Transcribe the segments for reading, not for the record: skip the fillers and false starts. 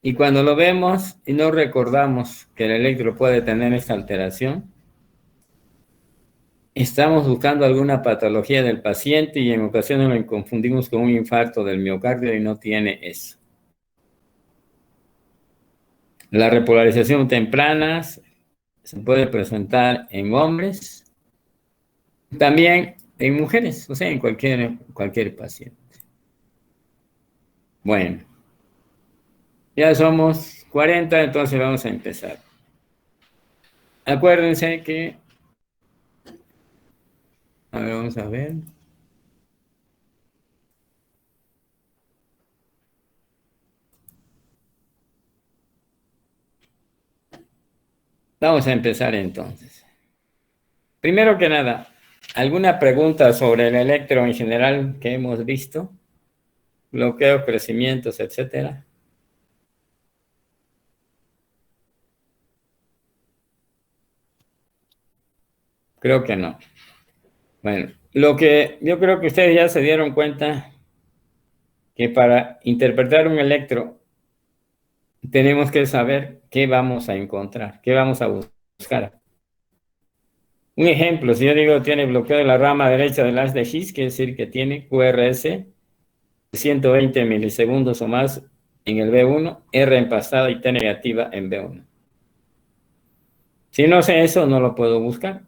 y cuando lo vemos y no recordamos que el electro puede tener esta alteración, estamos buscando alguna patología del paciente y en ocasiones lo confundimos con un infarto del miocardio y no tiene eso. La repolarización temprana se puede presentar en hombres, también en mujeres, o sea, en cualquier paciente. Bueno, ya somos 40, entonces vamos a empezar. Acuérdense que... A ver, vamos a ver. Vamos a empezar entonces. Primero que nada, ¿alguna pregunta sobre el electro en general que hemos visto? Bloqueos, crecimientos, etcétera. Creo que no. Bueno, lo que yo creo que ustedes ya se dieron cuenta que para interpretar un electro tenemos que saber qué vamos a encontrar, qué vamos a buscar. Un ejemplo, si yo digo tiene bloqueo de la rama derecha del haz de Higgs, quiere decir que tiene QRS 120 milisegundos o más en el B1, R empastada y T negativa en B1. Si no sé eso, no lo puedo buscar.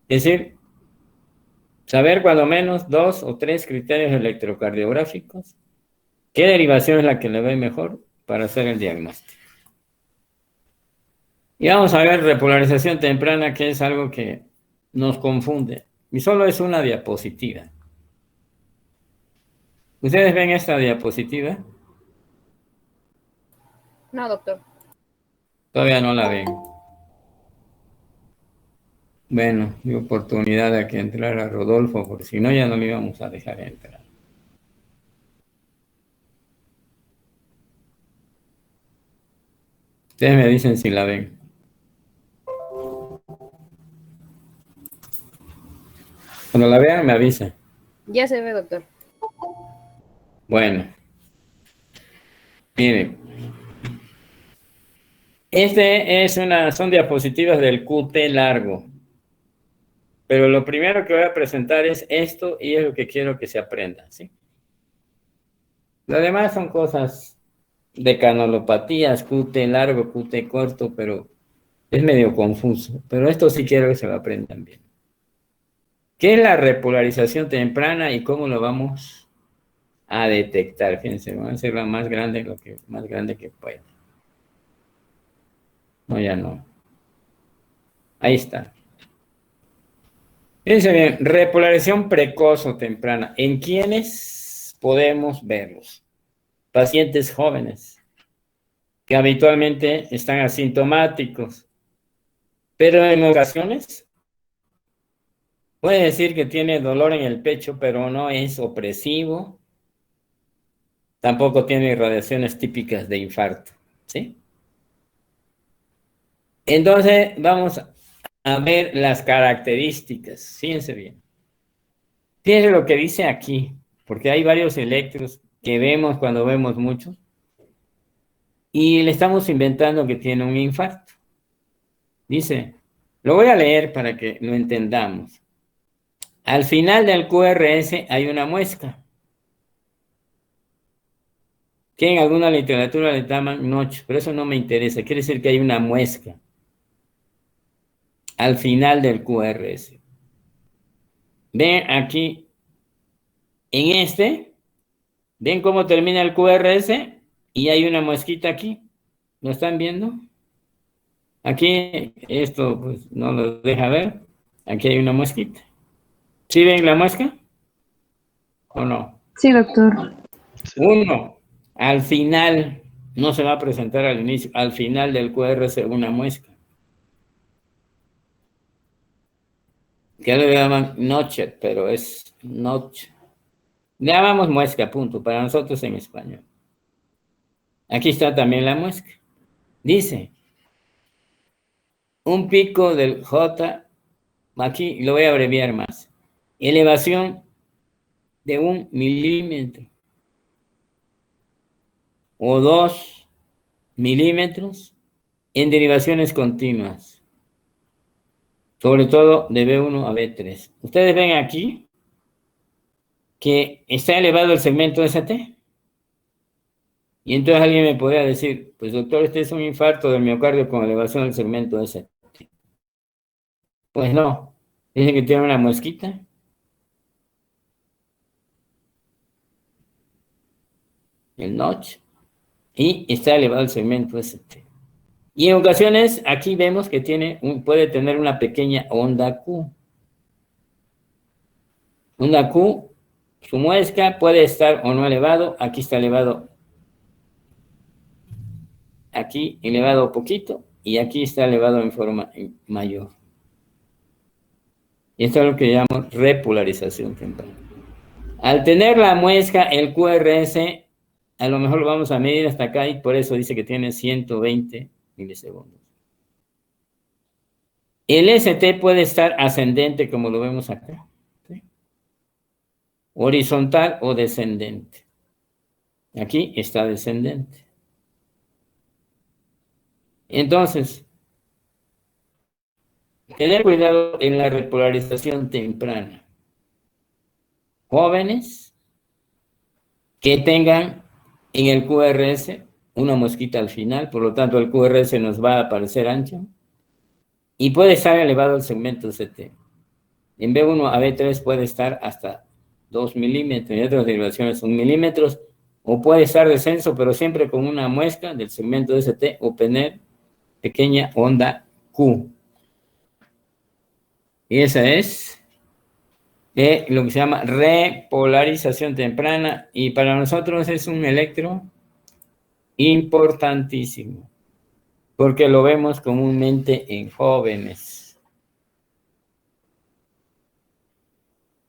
Es decir, saber cuando menos 2 o 3 criterios electrocardiográficos, qué derivación es la que le ve mejor para hacer el diagnóstico. Y vamos a ver repolarización temprana, que es algo que nos confunde. Y solo es una diapositiva. ¿Ustedes ven esta diapositiva? No, doctor. Todavía no la ven. Bueno, hay oportunidad de que entrara Rodolfo, porque si no ya no le íbamos a dejar entrar. Ustedes me dicen si la ven. Cuando la vean me avisan. Ya se ve, doctor. Bueno. Miren. Son diapositivas del QT largo. Pero lo primero que voy a presentar es esto y es lo que quiero que se aprenda, ¿sí? Lo demás son cosas de canalopatías, QT largo, QT corto, pero es medio confuso. Pero esto sí quiero que se lo aprendan bien. ¿Qué es la repolarización temprana y cómo lo vamos a detectar? Fíjense, vamos a hacerla más grande, más grande que pueda. No, ya no. Ahí está. Fíjense bien, repolarización precoz o temprana. ¿En quiénes podemos verlos? Pacientes jóvenes, que habitualmente están asintomáticos, pero en ocasiones puede decir que tiene dolor en el pecho, pero no es opresivo, tampoco tiene irradiaciones típicas de infarto, ¿sí? Entonces vamos a ver las características, fíjense bien. Fíjense lo que dice aquí, porque hay varios electros que vemos cuando vemos muchos, y le estamos inventando que tiene un infarto. Dice, lo voy a leer para que lo entendamos. Al final del QRS hay una muesca, que en alguna literatura le llaman notch, pero eso no me interesa, quiere decir que hay una muesca al final del QRS. Ven aquí, ven cómo termina el QRS y hay una muesquita aquí. ¿Lo están viendo? Aquí, esto pues no lo deja ver. Aquí hay una muesquita. ¿Sí ven la muesca? ¿O no? Sí, doctor. Uno, al final, no se va a presentar al inicio, al final del QRS una muesca. Que le llaman notchet, pero es notch. Le llamamos muesca, punto, para nosotros en español. Aquí está también la muesca. Dice, un pico del J, aquí lo voy a abreviar más, elevación de 1 milímetro. o 2 milímetros en derivaciones continuas, sobre todo de B1 a B3. Ustedes ven aquí que está elevado el segmento ST. Y entonces alguien me podría decir, pues doctor, este es un infarto del miocardio con elevación del segmento ST. Pues no, dice que tiene una muesquita. El notch, y está elevado el segmento ST. Y en ocasiones aquí vemos que puede tener una pequeña onda Q. Onda Q, su muesca puede estar o no elevado, aquí está elevado, aquí elevado poquito, y aquí está elevado en forma mayor. Y esto es lo que llamamos repolarización temprana. Al tener la muesca, el QRS, a lo mejor lo vamos a medir hasta acá, y por eso dice que tiene 120 milisegundos. El ST puede estar ascendente, como lo vemos acá, ¿sí? Horizontal o descendente. Aquí está descendente. Entonces, tener cuidado en la repolarización temprana. Jóvenes que tengan en el QRS una mosquita al final, por lo tanto el QRS nos va a aparecer ancho, y puede estar elevado el segmento ST. En B1 a B3 puede estar hasta 2 milímetros, y otras derivaciones 1 milímetros, o puede estar descenso, pero siempre con una muesca del segmento ST o tener pequeña onda Q. Y esa es lo que se llama repolarización temprana, y para nosotros es un electro importantísimo, porque lo vemos comúnmente en jóvenes.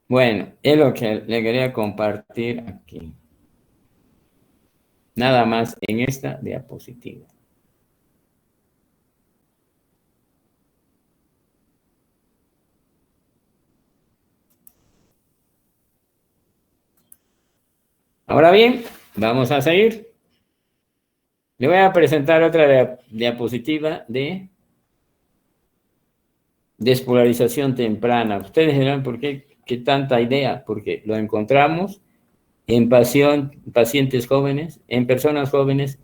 Bueno, es lo que le quería compartir aquí. Nada más en esta diapositiva. Ahora bien, vamos a seguir. Le voy a presentar otra diapositiva de despolarización temprana. Ustedes dirán, ¿por qué tanta idea? Porque lo encontramos en pacientes jóvenes, en personas jóvenes,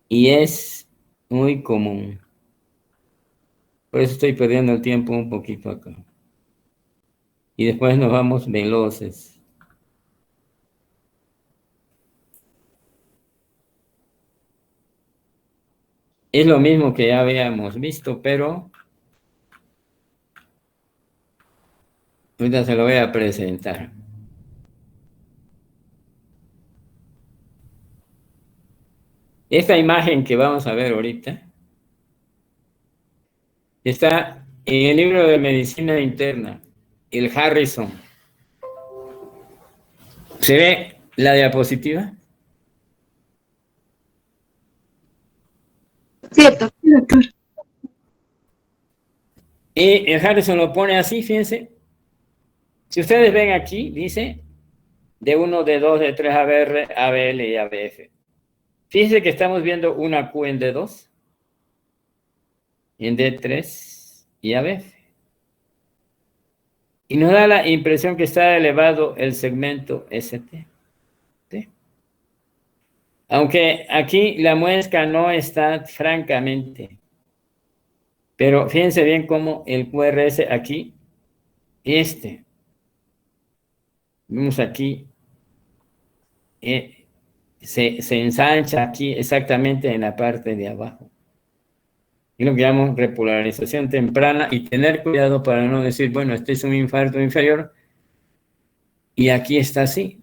y es muy común. Por eso estoy perdiendo el tiempo un poquito acá. Y después nos vamos veloces. Es lo mismo que ya habíamos visto, pero ahorita se lo voy a presentar. Esta imagen que vamos a ver ahorita está en el libro de Medicina Interna, el Harrison. ¿Se ve la diapositiva? Cierto, doctor. Y el Harrison lo pone así, fíjense. Si ustedes ven aquí, dice D1, D2, D3, ABR, ABL y ABF. Fíjense que estamos viendo una Q en D2, en D3 y ABF. Y nos da la impresión que está elevado el segmento ST. ¿Sí? Aunque aquí la muesca no está francamente. Pero fíjense bien cómo el QRS aquí, vemos aquí, se ensancha aquí exactamente en la parte de abajo. Es lo que llamamos repolarización temprana, y tener cuidado para no decir, bueno, este es un infarto inferior y aquí está así.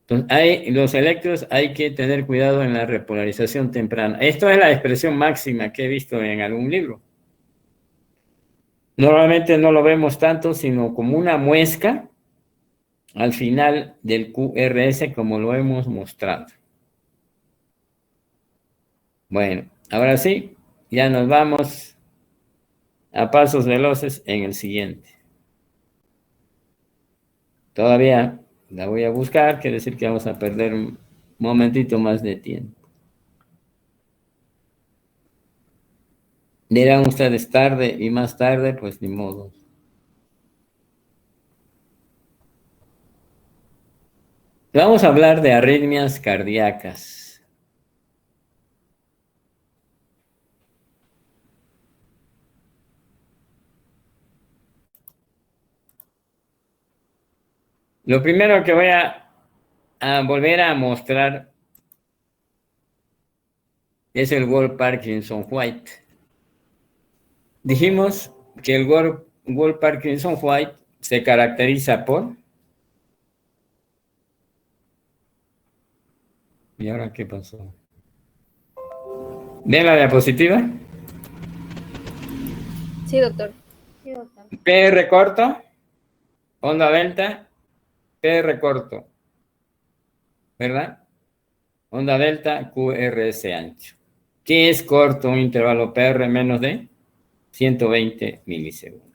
Entonces, los electros hay que tener cuidado en la repolarización temprana. Esto es la expresión máxima que he visto en algún libro. Normalmente no lo vemos tanto, sino como una muesca al final del QRS, como lo hemos mostrado. Bueno, ahora sí, ya nos vamos a pasos veloces en el siguiente. Todavía la voy a buscar, quiere decir que vamos a perder Momentito más de tiempo. Dirán ustedes tarde y más tarde, pues ni modo. Vamos a hablar de arritmias cardíacas. Lo primero que voy a volver a mostrar es el Wolff-Parkinson-White. Dijimos que el Wolff-Parkinson-White se caracteriza por... ¿Y ahora qué pasó? ¿Ven la diapositiva? Sí, doctor. PR corto, onda delta, PR corto, ¿verdad? Onda delta, QRS ancho. ¿Qué es corto? Un intervalo PR menos de 120 milisegundos.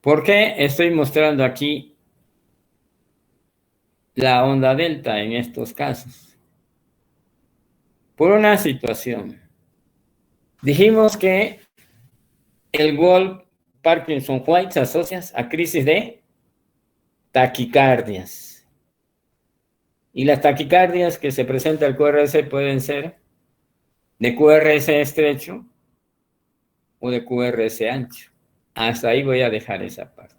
¿Por qué estoy mostrando aquí la onda delta en estos casos? Por una situación. Dijimos que el Wolff-Parkinson-White se asocia a crisis de taquicardias. Y las taquicardias que se presenta el QRS pueden ser de QRS estrecho o de QRS ancho. Hasta ahí voy a dejar esa parte.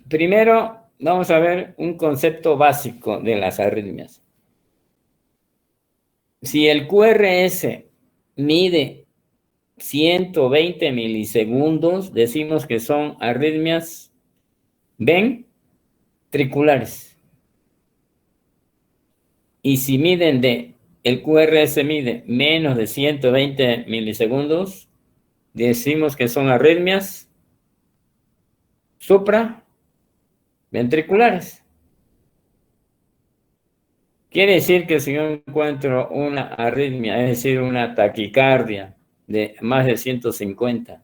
Primero, vamos a ver un concepto básico de las arritmias. Si el QRS mide 120 milisegundos, decimos que son arritmias ventriculares. Y si el QRS mide menos de 120 milisegundos, decimos que son arritmias supraventriculares. Quiere decir que si yo encuentro una arritmia, es decir, una taquicardia de más de 150,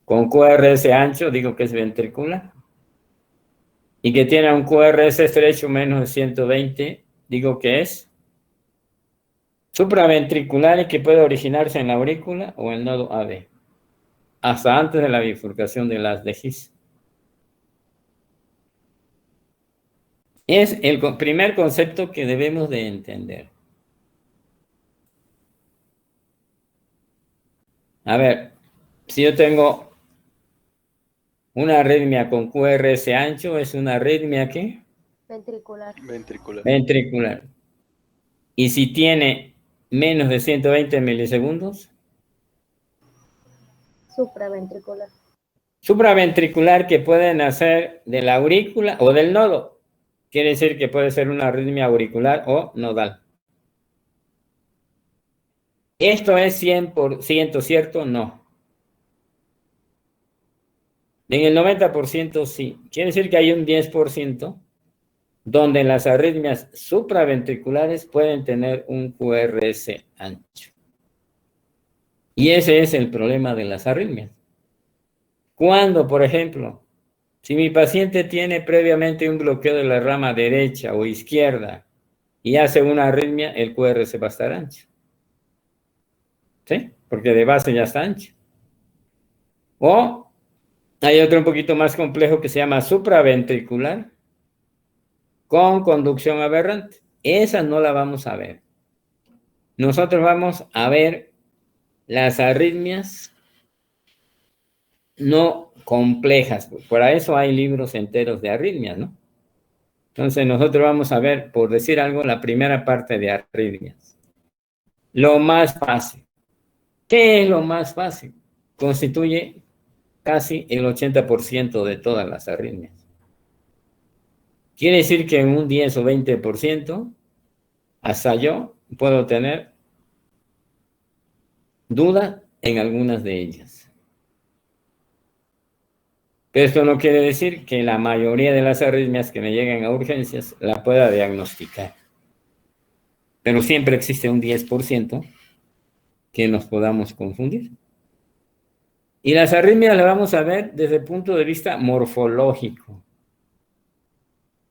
con QRS ancho, digo que es ventricular. Y que tiene un QRS estrecho menos de 120, digo que es supraventricular y que puede originarse en la aurícula o en el nodo AV, hasta antes de la bifurcación de las de His. Es el primer concepto que debemos de entender. A ver, si yo tengo una arritmia con QRS ancho, ¿es una arritmia qué? Ventricular. Ventricular. Y si tiene menos de 120 milisegundos, Supraventricular. supraventricular, que puede nacer de la aurícula o del nodo. Quiere decir que puede ser una arritmia auricular o nodal. ¿Esto es 100% cierto? No. En el 90% sí. Quiere decir que hay un 10% donde las arritmias supraventriculares pueden tener un QRS ancho. Y ese es el problema de las arritmias. Cuando, por ejemplo, si mi paciente tiene previamente un bloqueo de la rama derecha o izquierda y hace una arritmia, el QRS va a estar ancho. ¿Sí? Porque de base ya está ancho. O hay otro un poquito más complejo que se llama supraventricular con conducción aberrante. Esa no la vamos a ver. Nosotros vamos a ver las arritmias no complejas. Para eso hay libros enteros de arritmias, ¿no? Entonces nosotros vamos a ver, por decir algo, la primera parte de arritmias. Lo más fácil. ¿Qué es lo más fácil? Constituye casi el 80% de todas las arritmias. Quiere decir que en un 10 o 20%, hasta yo puedo tener duda en algunas de ellas. Pero esto no quiere decir que la mayoría de las arritmias que me lleguen a urgencias la pueda diagnosticar. Pero siempre existe un 10% que nos podamos confundir. Y las arritmias las vamos a ver desde el punto de vista morfológico,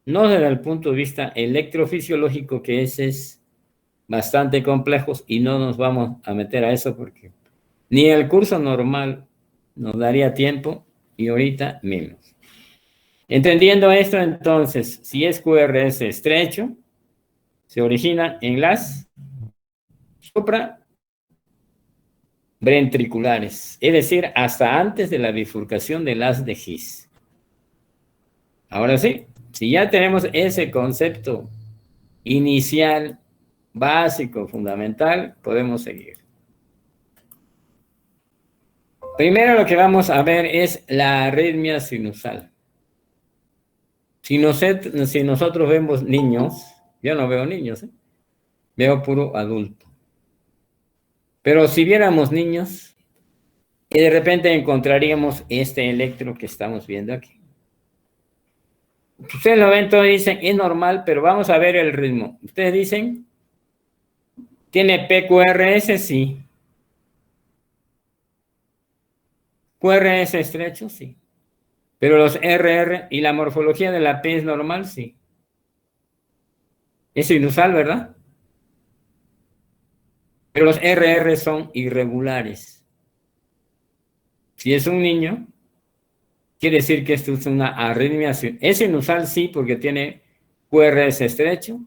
no desde el punto de vista electrofisiológico, que ese es bastante complejo y no nos vamos a meter a eso porque ni el curso normal nos daría tiempo y ahorita menos. Entendiendo esto, entonces, si es QRS estrecho, se origina en las supraventriculares, es decir, hasta antes de la bifurcación del haz de His. Ahora sí, si ya tenemos ese concepto inicial, básico, fundamental, podemos seguir. Primero lo que vamos a ver es la arritmia sinusal. Si nosotros vemos niños, yo no veo niños, veo puro adulto. Pero si viéramos niños, y de repente encontraríamos este electro que estamos viendo aquí. Ustedes lo ven todo y dicen, es normal, pero vamos a ver el ritmo. Ustedes dicen, ¿tiene PQRS? Sí. QRS estrecho, sí. Pero los RR y la morfología de la P es normal, sí. Es sinusal, ¿verdad? Pero los RR son irregulares. Si es un niño, quiere decir que esto es una arritmia. Es sinusal, sí, porque tiene QRS estrecho.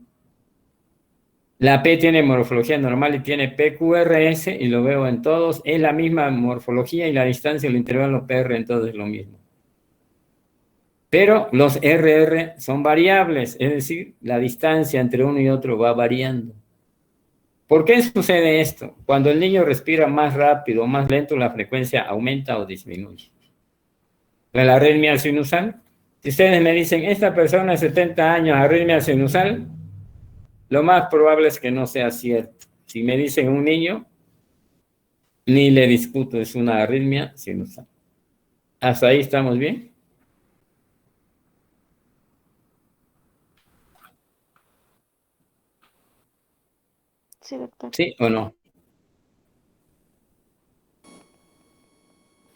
La P tiene morfología normal y tiene PQRS, y lo veo en todos. Es la misma morfología y la distancia, el intervalo PR, entonces es lo mismo. Pero los RR son variables, es decir, la distancia entre uno y otro va variando. ¿Por qué sucede esto? Cuando el niño respira más rápido o más lento, la frecuencia aumenta o disminuye. La arritmia sinusal, si ustedes me dicen, esta persona de 70 años, arritmia sinusal, lo más probable es que no sea cierto. Si me dicen un niño, ni le discuto, es una arritmia sinusal. ¿Hasta ahí estamos bien? Sí, doctor. ¿Sí o no?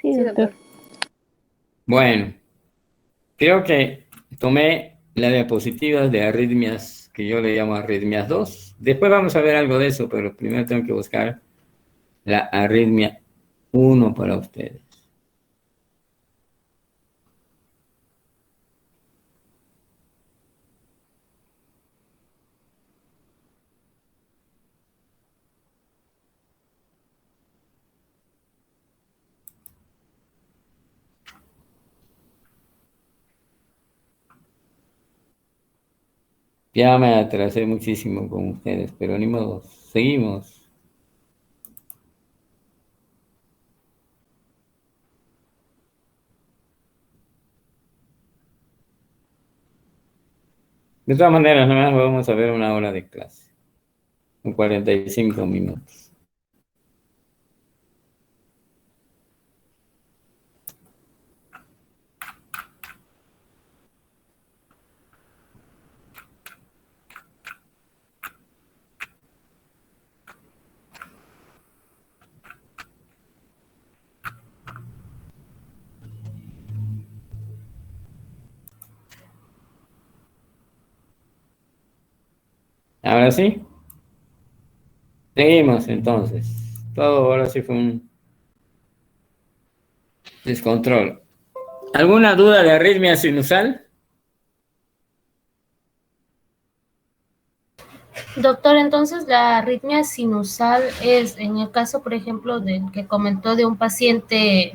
Sí, doctor. Bueno, creo que tomé las diapositivas de arritmias, que yo le llamo arritmias 2. Después vamos a ver algo de eso, pero primero tengo que buscar la arritmia 1 para ustedes. Ya me atrasé muchísimo con ustedes, pero ni modo, seguimos. De todas maneras, nada más vamos a ver una hora de clase, con 45 minutos. Ahora sí, seguimos entonces. Todo ahora sí fue un descontrol. ¿Alguna duda de arritmia sinusal? Doctor, entonces la arritmia sinusal es, en el caso, por ejemplo, del que comentó de un paciente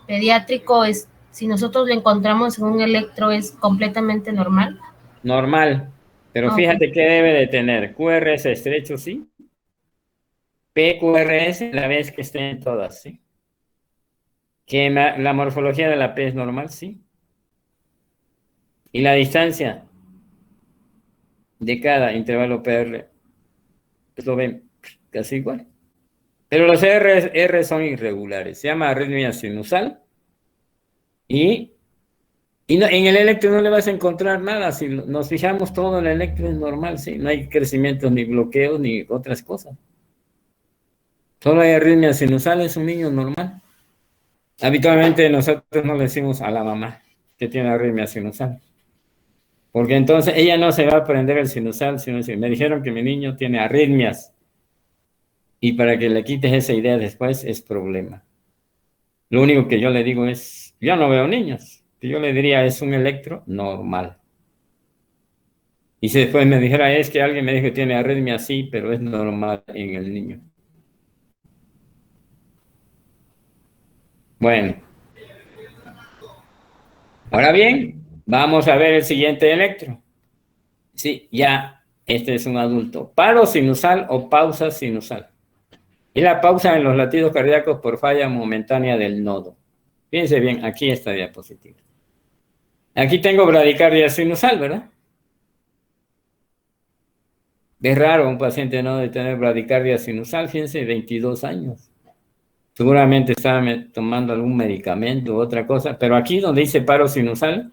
pediátrico, es si nosotros le encontramos en un electro, ¿es completamente normal? Normal, pero Ok. fíjate que debe de tener QRS estrecho, sí. PQRS, la vez que estén en todas, sí. Que la morfología de la P es normal, sí. Y la distancia de cada intervalo PR, pues lo ven casi igual. Pero los R son irregulares, se llama arritmia sinusal. Y no, en el electro no le vas a encontrar nada. Si nos fijamos, todo en el electro es normal, ¿sí? No hay crecimientos, ni bloqueos, ni otras cosas. Solo hay arritmia sinusal, es un niño normal. Habitualmente nosotros no le decimos a la mamá que tiene arritmia sinusal, porque entonces ella no se va a aprender el sinusal, sino decir, me dijeron que mi niño tiene arritmias, y para que le quites esa idea después es problema. Lo único que yo le digo es, yo no veo niños, que yo le diría es un electro normal. Y si después me dijera, es que alguien me dijo que tiene arritmia, sí, pero es normal en el niño. Bueno, ahora bien, vamos a ver el siguiente electro. Sí, ya, este es un adulto. Paro sinusal o pausa sinusal. Y la pausa en los latidos cardíacos por falla momentánea del nodo. Fíjense bien, aquí esta diapositiva. Aquí tengo bradicardia sinusal, ¿verdad? Es raro un paciente no de tener bradicardia sinusal, fíjense, 22 años. Seguramente estaba tomando algún medicamento u otra cosa, pero aquí donde dice paro sinusal,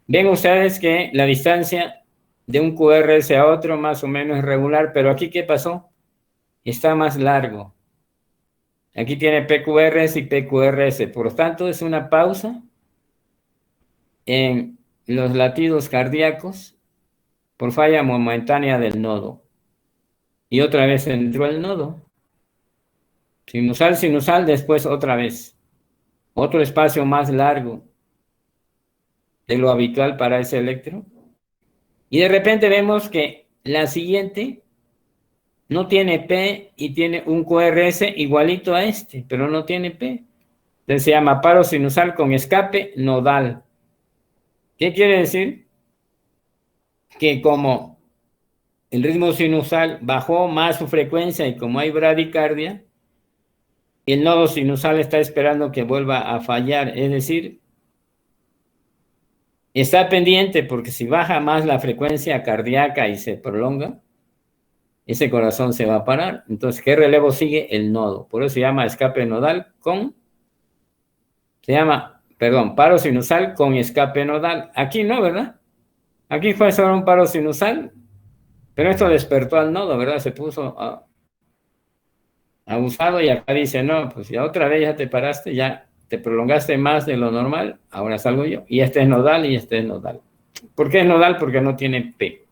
ven ustedes que la distancia de un QRS a otro más o menos es regular, pero aquí ¿qué pasó? Está más largo. Aquí tiene PQRS y PQRS, por lo tanto es una pausa en los latidos cardíacos por falla momentánea del nodo. Y otra vez entró el nodo. Sinusal, sinusal, después otra vez. Otro espacio más largo de lo habitual para ese electro. Y de repente vemos que la siguiente no tiene P y tiene un QRS igualito a este, pero no tiene P. Entonces se llama paro sinusal con escape nodal. ¿Qué quiere decir? Que como el ritmo sinusal bajó más su frecuencia y como hay bradicardia, el nodo sinusal está esperando que vuelva a fallar, es decir, está pendiente porque si baja más la frecuencia cardíaca y se prolonga, ese corazón se va a parar. Entonces, ¿qué relevo sigue? El nodo. Por eso se llama escape nodal paro sinusal con escape nodal. Aquí no, ¿verdad? Aquí fue solo un paro sinusal, pero esto despertó al nodo, ¿verdad? Se puso abusado y acá dice, no, pues ya otra vez ya te paraste, ya te prolongaste más de lo normal, ahora salgo yo. Y este es nodal y este es nodal. ¿Por qué es nodal? Porque no tiene P.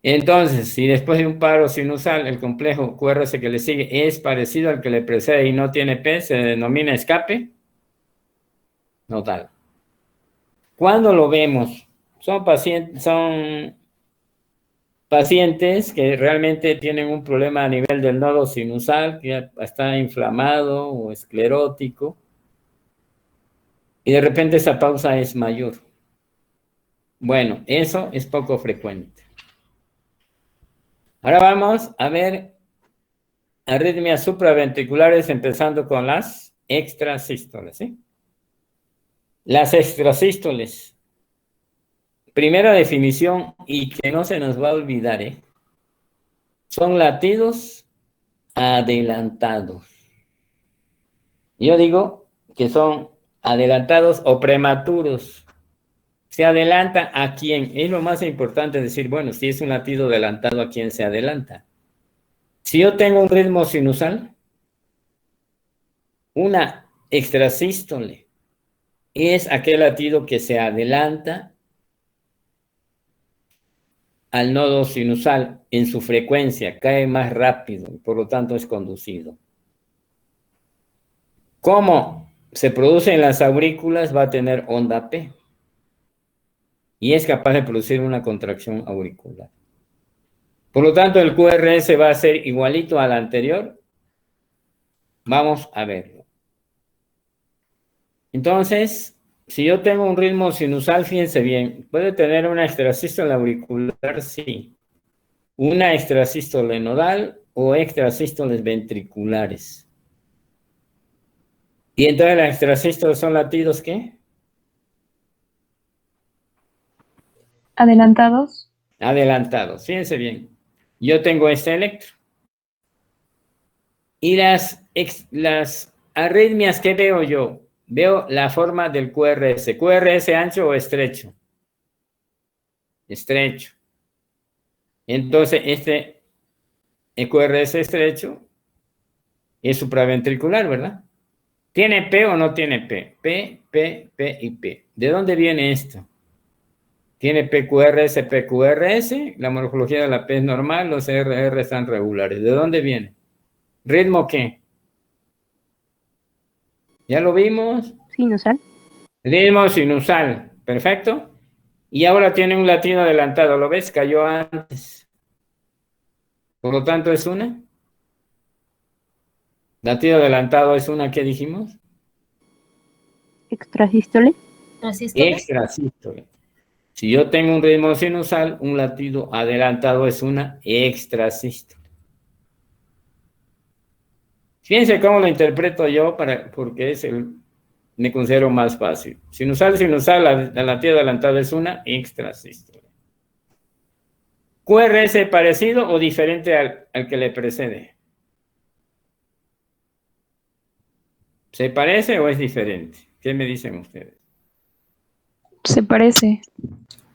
Entonces, si después de un paro sinusal el complejo QRS que le sigue es parecido al que le precede y no tiene P, se denomina escape nodal. ¿Cuándo lo vemos? Son pacientes que realmente tienen un problema a nivel del nodo sinusal, que ya está inflamado o esclerótico, y de repente esa pausa es mayor. Bueno, eso es poco frecuente. Ahora vamos a ver arritmias supraventriculares, empezando con las extrasístoles, ¿sí? Las extrasístoles. Primera definición, y que no se nos va a olvidar, son latidos adelantados. Yo digo que son adelantados o prematuros. ¿Se adelanta a quién? Es lo más importante decir, bueno, si es un latido adelantado, ¿a quién se adelanta? Si yo tengo un ritmo sinusal, una extrasístole es aquel latido que se adelanta al nodo sinusal en su frecuencia, cae más rápido, por lo tanto es conducido. ¿Cómo se produce en las aurículas? Va a tener onda P y es capaz de producir una contracción auricular. Por lo tanto, el QRS va a ser igualito al anterior. Vamos a verlo. Entonces, si yo tengo un ritmo sinusal, fíjense bien, ¿puede tener una extrasístole auricular? Sí. Una extrasístole nodal o extrasístoles ventriculares. Y entonces las extrasístoles son latidos, ¿qué? Adelantados. Adelantados, fíjense bien. Yo tengo este electro. Y las arritmias que veo yo, veo la forma del QRS. ¿QRS ancho o estrecho? Estrecho. Entonces, el QRS estrecho Es supraventricular, ¿verdad? ¿Tiene P o no tiene P? P y P. ¿De dónde viene esto? Tiene PQRS, PQRS, la morfología de la P es normal, los RR están regulares. ¿De dónde viene? ¿Ritmo qué? ¿Ya lo vimos? Sinusal. Ritmo sinusal, perfecto. Y ahora tiene un latido adelantado, ¿lo ves? Cayó antes. Por lo tanto, es una. Latido adelantado es una, ¿qué dijimos? Extrasístole. Extrasístole. Si yo tengo un ritmo sinusal, un latido adelantado es una extrasístole. Fíjense cómo lo interpreto yo porque me considero más fácil. Sinusal, la latido adelantado es una extrasístole. ¿QRS parecido o diferente al que le precede? ¿Se parece o es diferente? ¿Qué me dicen ustedes? Se parece.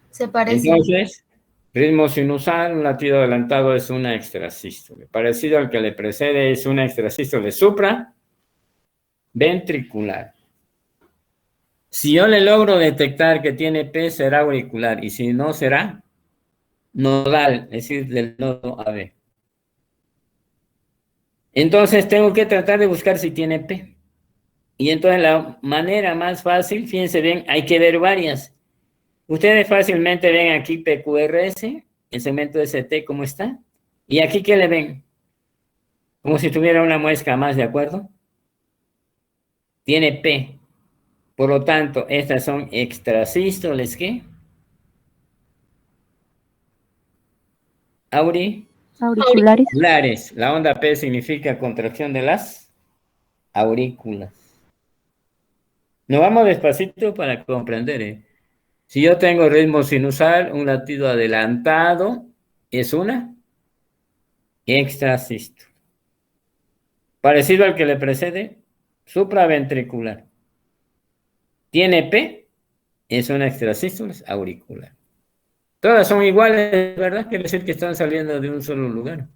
Se parece. Entonces, ritmo sinusal, un latido adelantado es una extrasístole. Parecido al que le precede es una extrasístole supraventricular. Si yo le logro detectar que tiene P, será auricular, y si no, será nodal, es decir, del nodo AB. Entonces, tengo que tratar de buscar si tiene P. Y entonces la manera más fácil, fíjense bien, hay que ver varias. Ustedes fácilmente ven aquí PQRS, el segmento ST, ¿cómo está? Y aquí, ¿qué le ven? Como si tuviera una muesca más, ¿de acuerdo? Tiene P. Por lo tanto, estas son extrasístoles, ¿qué? Auriculares. La onda P significa contracción de las aurículas. Nos vamos despacito para comprender, ¿eh? Si yo tengo ritmo sinusal, un latido adelantado, es una extrasístole. Parecido al que le precede, supraventricular. Tiene P, es una extrasístole auricular. Todas son iguales, ¿verdad? Quiere decir que están saliendo de un solo lugar.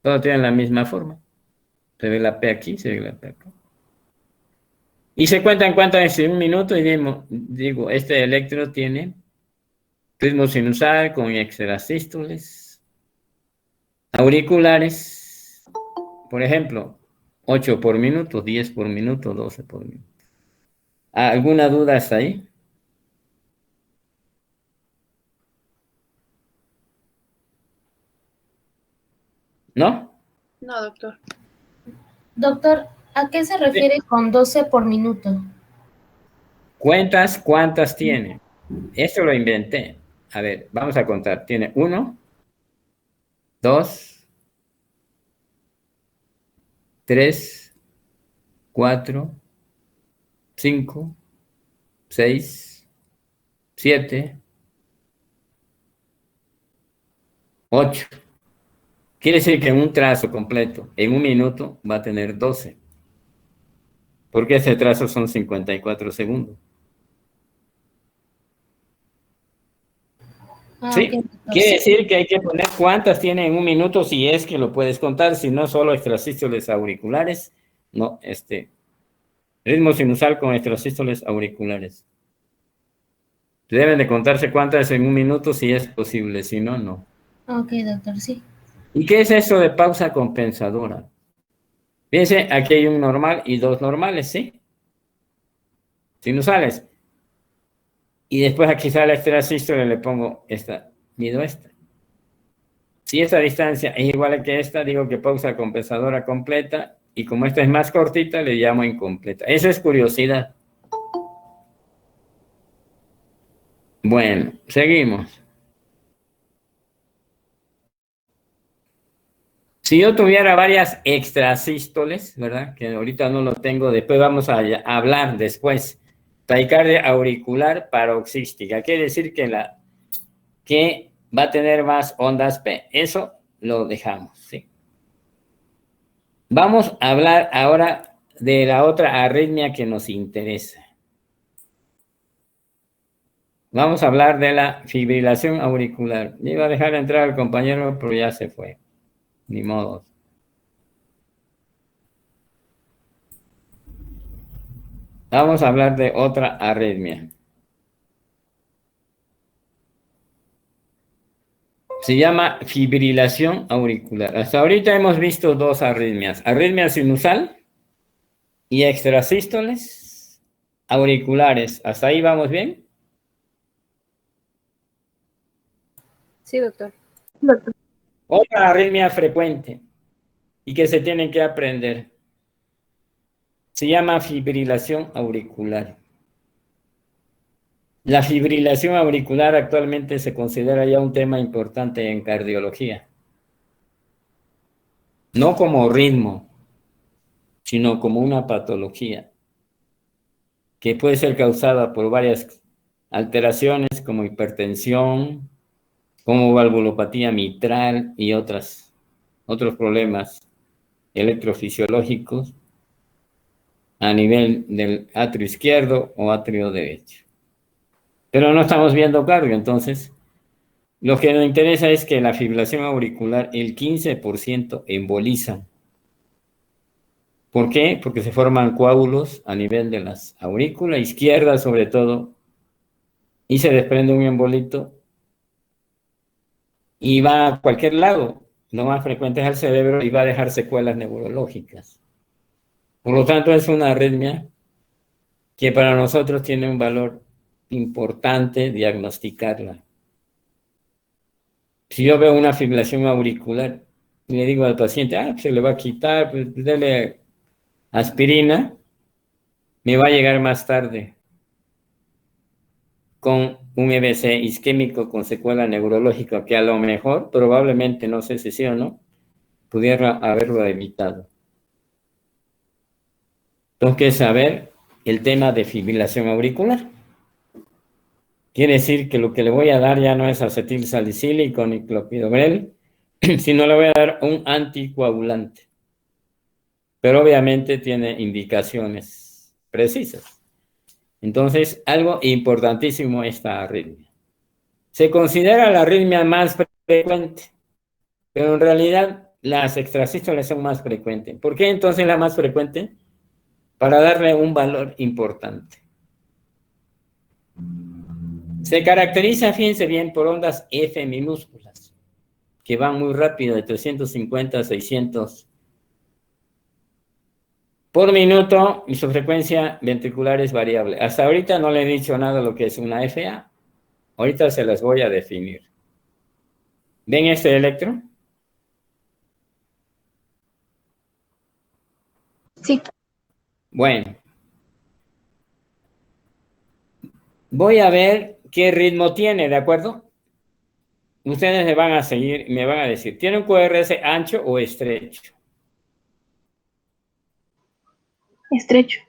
Todas tienen la misma forma. Se ve la P aquí, se ve la P acá. Y se cuentan cuántas en un minuto y digo, este electro tiene ritmo sinusal con extrasístoles auriculares. Por ejemplo, 8 por minuto, 10 por minuto, 12 por minuto. ¿Alguna duda hasta ahí? ¿No? No, doctor. Doctor, ¿a qué se refiere con 12 por minuto? ¿Cuentas cuántas tiene? Esto lo inventé. A ver, vamos a contar. Tiene 1, 2, 3, 4, 5, 6, 7, 8. Quiere decir que en un trazo completo, en un minuto, va a tener 12. Porque ese trazo son 54 segundos. Sí, Okay, quiere decir que hay que poner cuántas tiene en un minuto si es que lo puedes contar, si no solo extrasístoles auriculares, no, ritmo sinusal con extrasístoles auriculares. Deben de contarse cuántas en un minuto si es posible, si no, no. Ok, doctor, sí. ¿Y qué es eso de pausa compensadora? Fíjense, aquí hay un normal y dos normales, ¿sí? Sinusales. Y después aquí sale extrasístole, le pongo esta, mido esta. Si esta distancia es igual que esta, digo que pausa compensadora completa, y como esta es más cortita, le llamo incompleta. Esa es curiosidad. Bueno, seguimos. Si yo tuviera varias extrasístoles, ¿verdad? Que ahorita no lo tengo, después vamos a hablar después. Taquicardia auricular paroxística. Quiere decir que va a tener más ondas P. Eso lo dejamos, ¿sí? Vamos a hablar ahora de la otra arritmia que nos interesa. Vamos a hablar de la fibrilación auricular. Iba a dejar entrar al compañero, pero ya se fue. Ni modo. Vamos a hablar de otra arritmia. Se llama fibrilación auricular. Hasta ahorita hemos visto dos arritmias. Arritmia sinusal y extrasístoles auriculares. ¿Hasta ahí vamos bien? Sí, doctor. Otra arritmia frecuente y que se tienen que aprender. Se llama fibrilación auricular. La fibrilación auricular actualmente se considera ya un tema importante en cardiología. No como ritmo, sino como una patología que puede ser causada por varias alteraciones como hipertensión, como valvulopatía mitral y otros problemas electrofisiológicos a nivel del atrio izquierdo o atrio derecho. Pero no estamos viendo cardio, entonces lo que nos interesa es que la fibrilación auricular, el 15% emboliza. ¿Por qué? Porque se forman coágulos a nivel de las aurículas, izquierda sobre todo, y se desprende un embolito y va a cualquier lado. Lo más frecuente es al cerebro y va a dejar secuelas neurológicas. Por lo tanto, es una arritmia que para nosotros tiene un valor importante diagnosticarla. Si yo veo una fibrilación auricular y le digo al paciente, se le va a quitar, pues dele aspirina, me va a llegar más tarde con un EBC isquémico con secuela neurológica que a lo mejor, probablemente, no sé si sí o no, pudiera haberlo evitado. Tengo que saber el tema de fibrilación auricular. Quiere decir que lo que le voy a dar ya no es acetilsalicílico ni clopidogrel, sino le voy a dar un anticoagulante. Pero obviamente tiene indicaciones precisas. Entonces, algo importantísimo esta arritmia. Se considera la arritmia más frecuente, pero en realidad las extrasístoles son más frecuentes. ¿Por qué entonces la más frecuente? Para darle un valor importante. Se caracteriza, fíjense bien, por ondas F minúsculas, que van muy rápido, de 350 a 600 por minuto, y su frecuencia ventricular es variable. Hasta ahorita no le he dicho nada de lo que es una FA. Ahorita se las voy a definir. ¿Ven este electro? Sí. Bueno. Voy a ver qué ritmo tiene, ¿de acuerdo? Ustedes me van a seguir, me van a decir, ¿tiene un QRS ancho o estrecho? Estrecho.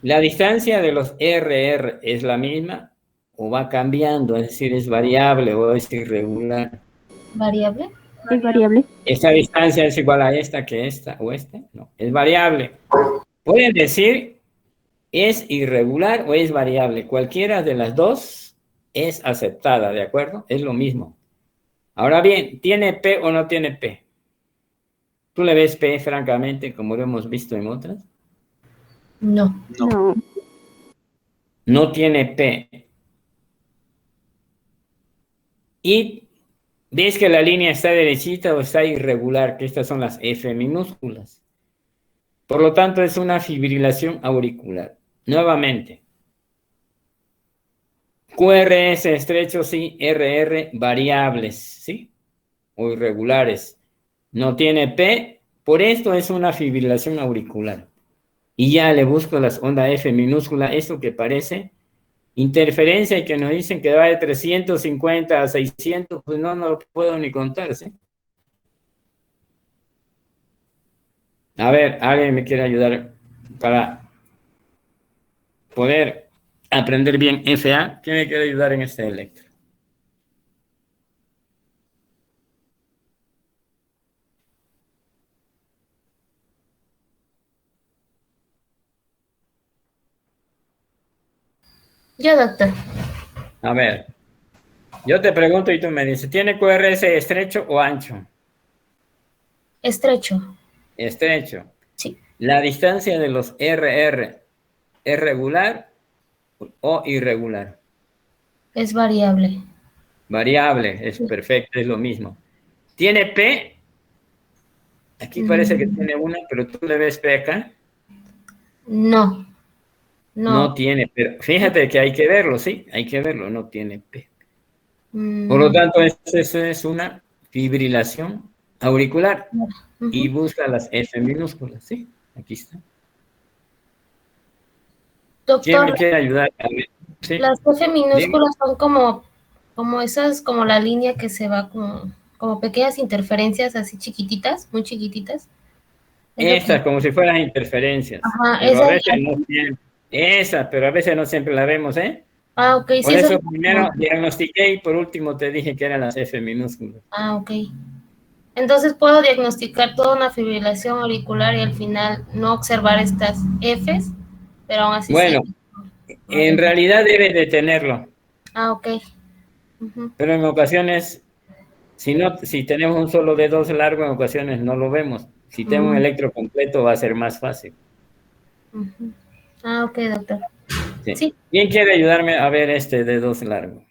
¿La distancia de los RR es la misma o va cambiando? Es decir, ¿es variable o es irregular? ¿Variable? Es variable. ¿Esta distancia es igual a esta que esta o este? No, es variable. Pueden decir, ¿es irregular o es variable? Cualquiera de las dos es aceptada, ¿de acuerdo? Es lo mismo. Ahora bien, ¿tiene P o no tiene P? ¿Tú le ves P, francamente, como lo hemos visto en otras? No. No. No tiene P. Y ves que la línea está derechita o está irregular, que estas son las F minúsculas. Por lo tanto, es una fibrilación auricular. Nuevamente, QRS estrecho, sí, RR variables, ¿sí? O irregulares. No tiene P, por esto es una fibrilación auricular. Y ya le busco las ondas F minúscula, esto que parece interferencia y que nos dicen que va de 350 a 600, pues no lo puedo ni contar, ¿sí? A ver, alguien me quiere ayudar para poder aprender bien FA. ¿Quién me quiere ayudar en este electro? Yo, doctor. A ver, yo te pregunto y tú me dices, ¿tiene QRS estrecho o ancho? Estrecho. Estrecho. Sí. La distancia de los RR ¿Es regular o irregular? Es variable. Variable, es Sí. perfecto, es lo mismo. ¿Tiene P? Aquí parece que tiene una, pero tú le ves P acá. No, No no. tiene, pero fíjate que hay que verlo, sí, hay que verlo, no tiene P. Por lo No. tanto, eso es una fibrilación auricular y Ujú. busca las F minúsculas, ¿sí? Aquí está. ¿Quién me Doctor, quiere ayudar? A ver, sí, las F dime. minúsculas son como esas, como la línea que se va como pequeñas interferencias así chiquititas, muy chiquititas. Es lo que, Estas como si fueran interferencias, ajá, pero a esas. veces no siempre. Esas, pero a veces no siempre la vemos, ¿eh? Ah, ok, sí, Por esas. eso primero diagnostiqué y por último te dije que eran las F minúsculas. Ah, ok. Entonces puedo diagnosticar toda una fibrilación auricular y al final no observar estas Fs, pero aún así sí. Bueno, en realidad debe de tenerlo, Ah, ok. Ujú. pero en ocasiones, si tenemos un solo dedo largo, en ocasiones no lo vemos. Si tengo un Mm, electro completo va a ser más fácil. ujú. Ah, ok, doctor. Sí. Sí. ¿Quién quiere ayudarme a ver este dedo largo?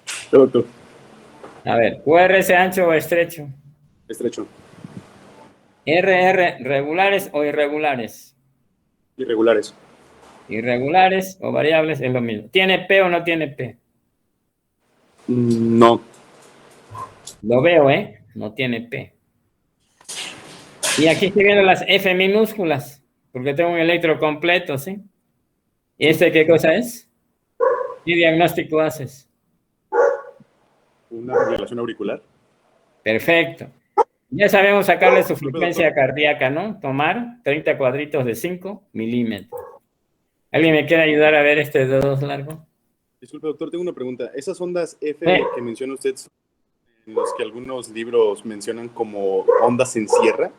Sí, doctor. A ver, QRS ancho o estrecho. Estrecho. RR, regulares o irregulares. Irregulares. Irregulares o variables es lo mismo. ¿Tiene P o no tiene P? No. Lo veo, ¿eh? No tiene P. Y aquí estoy viendo las F minúsculas, porque tengo un electro completo, ¿sí? ¿Y Sí. este qué cosa es? ¿Qué diagnóstico haces? Una fibrilación auricular. Perfecto. Ya sabemos sacarle su Disculpe, doctor. frecuencia cardíaca, ¿no? Tomar 30 cuadritos de 5 milímetros. ¿Alguien me quiere ayudar a ver este dedo largo? Disculpe, doctor, tengo una pregunta. ¿Esas ondas F Eh, que menciona usted son en los que algunos libros mencionan como ondas en sierra?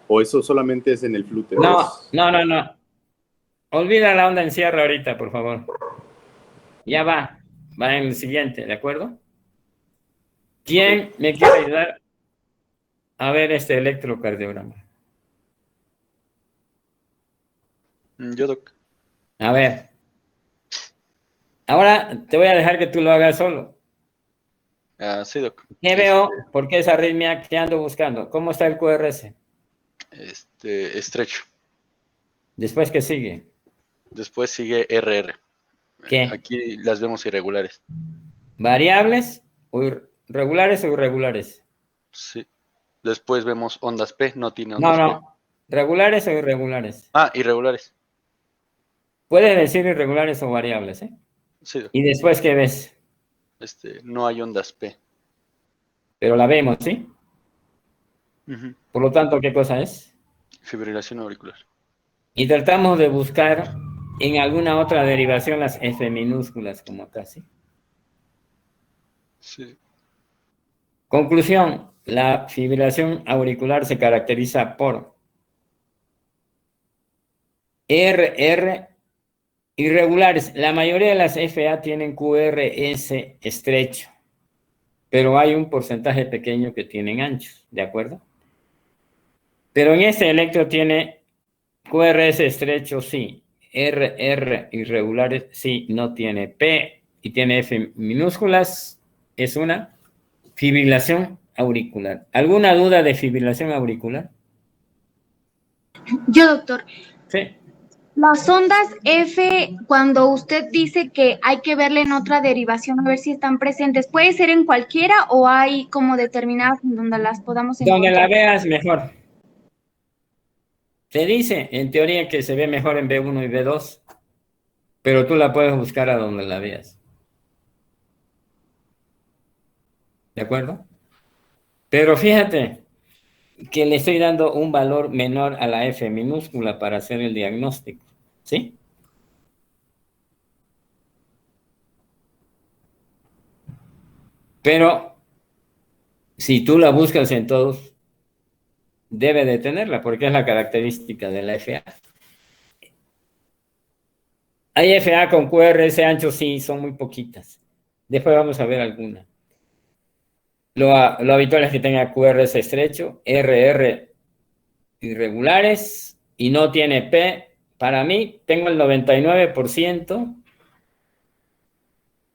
¿O eso solamente es en el flúter? no, no, no, no. Olvida la onda en cierre ahorita, por favor. Ya va en el siguiente, ¿de acuerdo? Ok. ¿Quién me quiere ayudar a ver este electrocardiograma? Yo, doc. A ver, ahora te voy a dejar que tú lo hagas solo. Sí, doc. ¿Qué veo? ¿Por qué esa arritmia que ando buscando? ¿Cómo está el QRS? Estrecho. Después, ¿qué sigue? Después sigue RR. ¿Qué? Aquí las vemos irregulares. ¿Variables o regulares o irregulares? Sí. Después vemos ondas P, no tiene No, ondas P. no. ¿Regulares o irregulares? Ah, irregulares. Puedes decir irregulares o variables, ¿eh? Sí, doc. ¿Y después qué ves? No hay ondas P. Pero la vemos, ¿sí? Ujú. Por lo tanto, ¿qué cosa es? Fibrilación auricular. Y tratamos de buscar en alguna otra derivación las F minúsculas, como acá, ¿sí? Sí. Conclusión, la fibrilación auricular se caracteriza por RR irregulares. La mayoría de las FA tienen QRS estrecho, pero hay un porcentaje pequeño que tienen anchos, ¿de acuerdo? Pero en este electro tiene QRS estrecho, sí. RR irregulares, sí, no tiene P y tiene F minúsculas, es una fibrilación auricular. ¿Alguna duda de fibrilación auricular? Yo, doctor, Sí. las ondas F, cuando usted dice que hay que verle en otra derivación a ver si están presentes, ¿puede ser en cualquiera o hay como determinadas en donde las podamos Donde la encontrar? veas mejor. Te dice, en teoría, que se ve mejor en B1 y B2, pero tú la puedes buscar a donde la veas. ¿De acuerdo? Pero fíjate que le estoy dando un valor menor a la F minúscula para hacer el diagnóstico. ¿Sí? Pero si tú la buscas en todos, debe de tenerla, porque es la característica de la FA. Hay FA con QRS ancho, sí, son muy poquitas. Después vamos a ver alguna. Lo habitual es que tenga QRS estrecho, RR irregulares y no tiene P. Para mí, tengo el 99%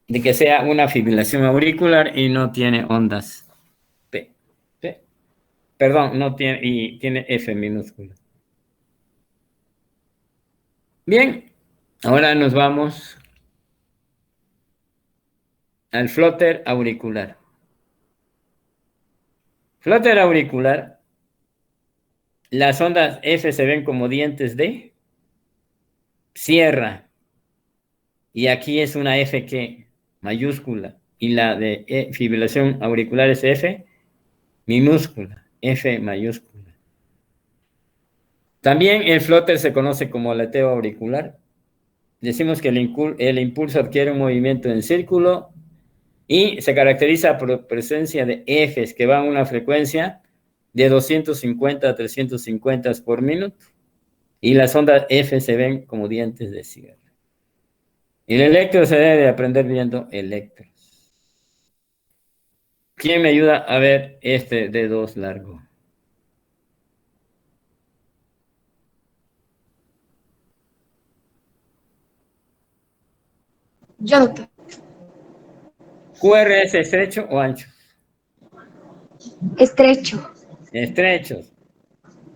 de que sea una fibrilación auricular y no tiene ondas P. P. Perdón, no tiene, y tiene F minúscula. Bien, ahora nos vamos al flóter auricular. Flóter auricular, las ondas F se ven como dientes de sierra. Y aquí es una F que mayúscula. Y la de fibrilación auricular es F minúscula. F mayúscula. También el flóter se conoce como aleteo auricular. Decimos que el impulso adquiere un movimiento en círculo y se caracteriza por presencia de Fs que van a una frecuencia de 250 a 350 por minuto. Y las ondas F se ven como dientes de sierra. El electro se debe de aprender viendo electros. ¿Quién me ayuda a ver este D2 largo? Yo, doctor. ¿QRS estrecho o ancho? Estrecho. Estrechos.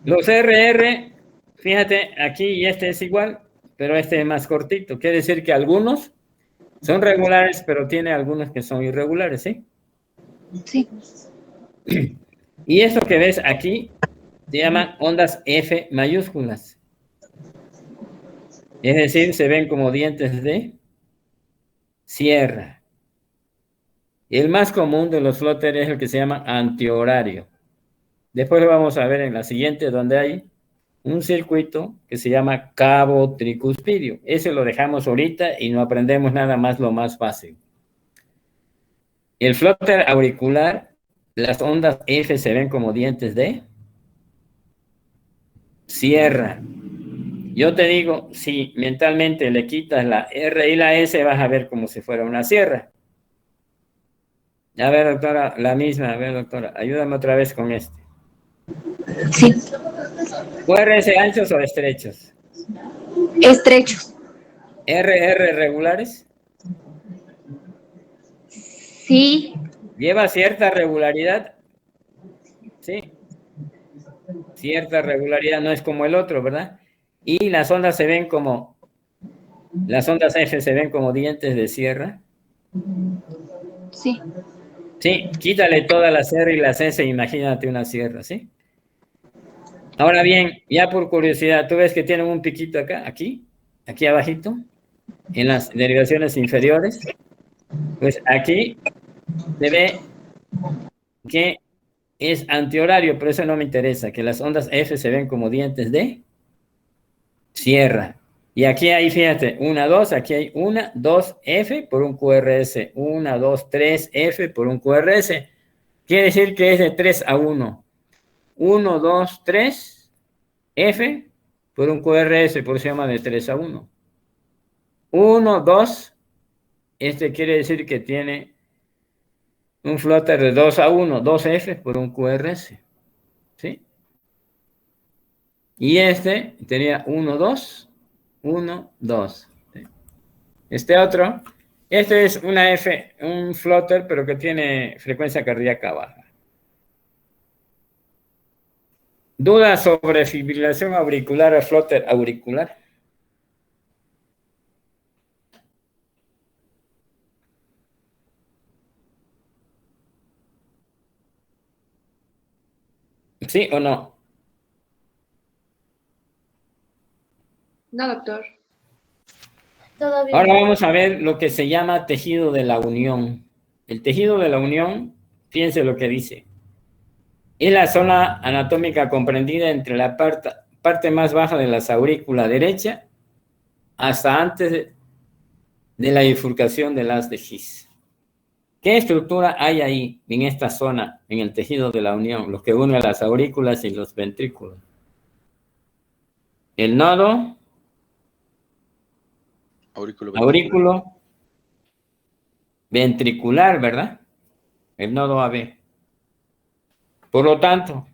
Los RR, fíjate, aquí y este es igual, pero este es más cortito. Quiere decir que algunos son regulares, pero tiene algunos que son irregulares, ¿sí? Sí. Y esto que ves aquí se llaman ondas F mayúsculas. Es decir, se ven como dientes de sierra. El más común de los flóteres es el que se llama antihorario. Después lo vamos a ver en la siguiente, donde hay un circuito que se llama cabo tricuspidio. Ese lo dejamos ahorita y no aprendemos nada más lo más fácil. El flóter auricular, las ondas F se ven como dientes de sierra. Yo te digo, si mentalmente le quitas la R y la S, vas a ver como si fuera una sierra. A ver, doctora, la misma. A ver, doctora, ayúdame otra vez con este. Sí. ¿QRS anchos o estrechos? Estrechos. ¿RR regulares? Sí. ¿Lleva cierta regularidad? Sí. Cierta regularidad, no es como el otro, ¿verdad? Y las ondas se ven como, las ondas F se ven como dientes de sierra. Sí. Sí, quítale todas las R y las S, imagínate una sierra, ¿sí? Ahora bien, ya por curiosidad, ¿tú ves que tienen un piquito acá, aquí abajito, en las derivaciones inferiores? Pues aquí se ve que es antihorario, pero eso no me interesa, que las ondas F se ven como dientes de sierra. Y aquí hay, fíjate, 1, 2, aquí hay 1, 2, F por un QRS, 1, 2, 3, F por un QRS. Quiere decir que es de 3 a 1. 1, 2, 3, F por un QRS, por eso se llama de 3 a 1. 1, 2, este quiere decir que tiene un flóter de 2 a 1, 2 F por un QRS, ¿sí? Y este tenía 1, 2, 1, 2. ¿sí? Este otro, este es una F, un flóter, pero que tiene frecuencia cardíaca baja. ¿Dudas sobre fibrilación auricular o flóter auricular? ¿Sí o no? No, doctor. Todavía Ahora no. vamos a ver lo que se llama tejido de la unión. El tejido de la unión, fíjense lo que dice. Es la zona anatómica comprendida entre la parte más baja de la aurícula derecha hasta antes de la bifurcación del haz de His. ¿Qué estructura hay ahí, en esta zona, en el tejido de la unión, lo que une a las aurículas y los ventrículos? El nodo, Aurículo ventricular, ¿verdad? El nodo AB. Por lo tanto,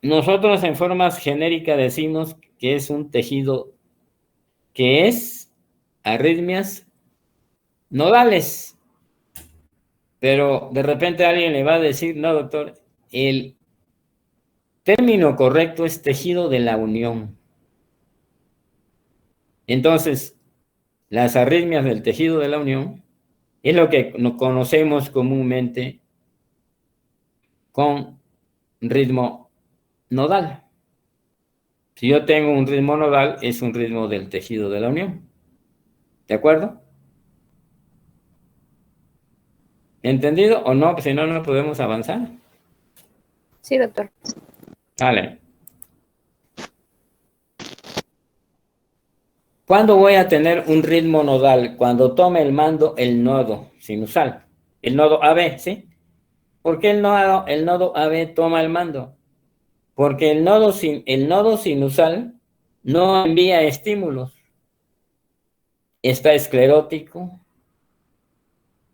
nosotros en formas genéricas decimos que es un tejido que es arritmias nodales. Pero de repente alguien le va a decir, no, doctor, el término correcto es tejido de la unión. Entonces, las arritmias del tejido de la unión es lo que conocemos comúnmente con ritmo nodal. Si yo tengo un ritmo nodal, es un ritmo del tejido de la unión. ¿De acuerdo? ¿Entendido o no? Si no, no podemos avanzar. Sí, doctor. Vale. ¿Cuándo voy a tener un ritmo nodal? Cuando tome el mando el nodo sinusal. El nodo AB, ¿sí? ¿Por qué el nodo AB toma el mando? Porque el nodo sinusal no envía estímulos. Está esclerótico,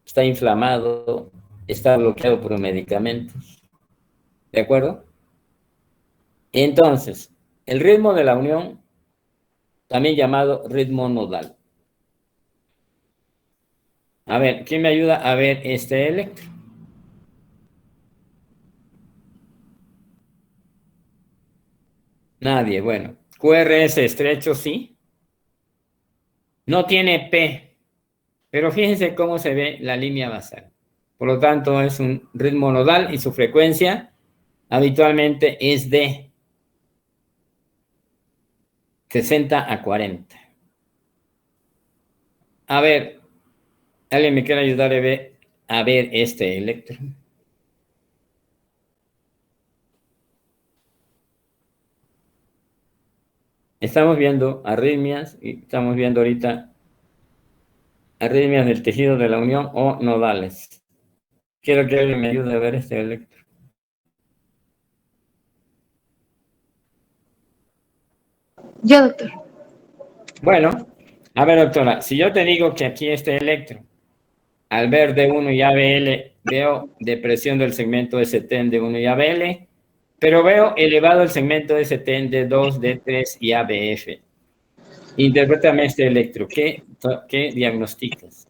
está inflamado, está bloqueado por medicamentos. ¿De acuerdo? Entonces, el ritmo de la unión, también llamado ritmo nodal. A ver, ¿quién me ayuda a ver este electro? Nadie, bueno. QRS estrecho, sí. No tiene P, pero fíjense cómo se ve la línea basal. Por lo tanto, es un ritmo nodal y su frecuencia habitualmente es de 60 a 40. A ver, ¿alguien me quiere ayudar a ver este electro? Estamos viendo arritmias y estamos viendo ahorita arritmias del tejido de la unión o nodales. Quiero que alguien me ayude a ver este electro. Yo, doctor. Bueno, a ver, doctora, si yo te digo que aquí este electro, al ver D1 y ABL, veo depresión del segmento ST en D1 y ABL, pero veo elevado el segmento ST en D2, D3 y ABF. Interprétame este electro. ¿Qué diagnosticas?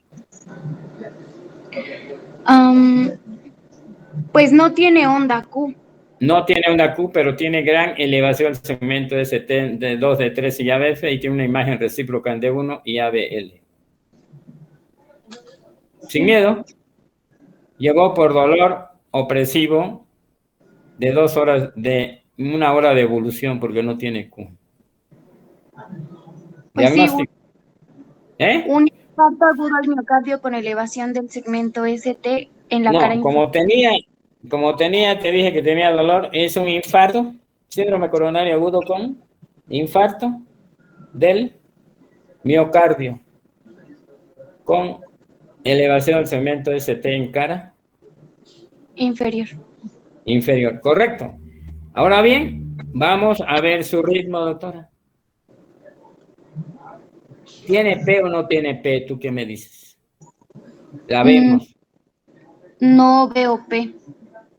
Pues no tiene onda Q. No tiene una Q, pero tiene gran elevación del segmento ST en D2, D3 y ABF y tiene una imagen recíproca en D1 y ABL. Sin miedo. Llegó por dolor opresivo de 2 horas, de 1 hora de evolución porque no tiene Q. Pues Diagnóstico. sí, un infarto agudo al miocardio con elevación del segmento ST en la cara No, inferior. como tenía, te dije que tenía dolor, es un infarto, síndrome coronario agudo con infarto del miocardio con elevación del segmento ST en cara Inferior. inferior. Correcto. Ahora bien, vamos a ver su ritmo, doctora. ¿Tiene P o no tiene P? ¿Tú qué me dices? La vemos. No veo P.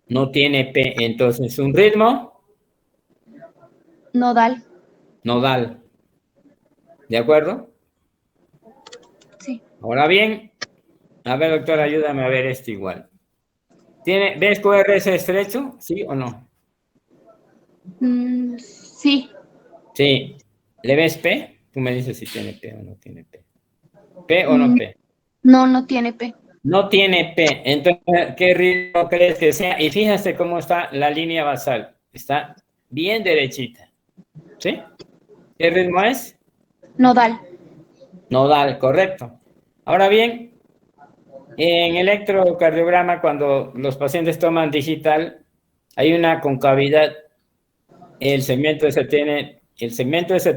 No tiene P. Entonces, un ritmo Nodal. nodal. ¿De acuerdo? Sí. Ahora bien, a ver, doctora, ayúdame a ver esto igual. ¿Ves QRS estrecho? ¿Sí o no? Sí. Sí. ¿Le ves P? Tú me dices si tiene P o no tiene P. ¿P o no P? No, no tiene P. No tiene P. Entonces, ¿qué ritmo crees que sea? Y fíjate cómo está la línea basal. Está bien derechita. ¿Sí? ¿Qué ritmo es? Nodal. Nodal, correcto. Ahora bien, en electrocardiograma, cuando los pacientes toman digital, hay una concavidad. El segmento ST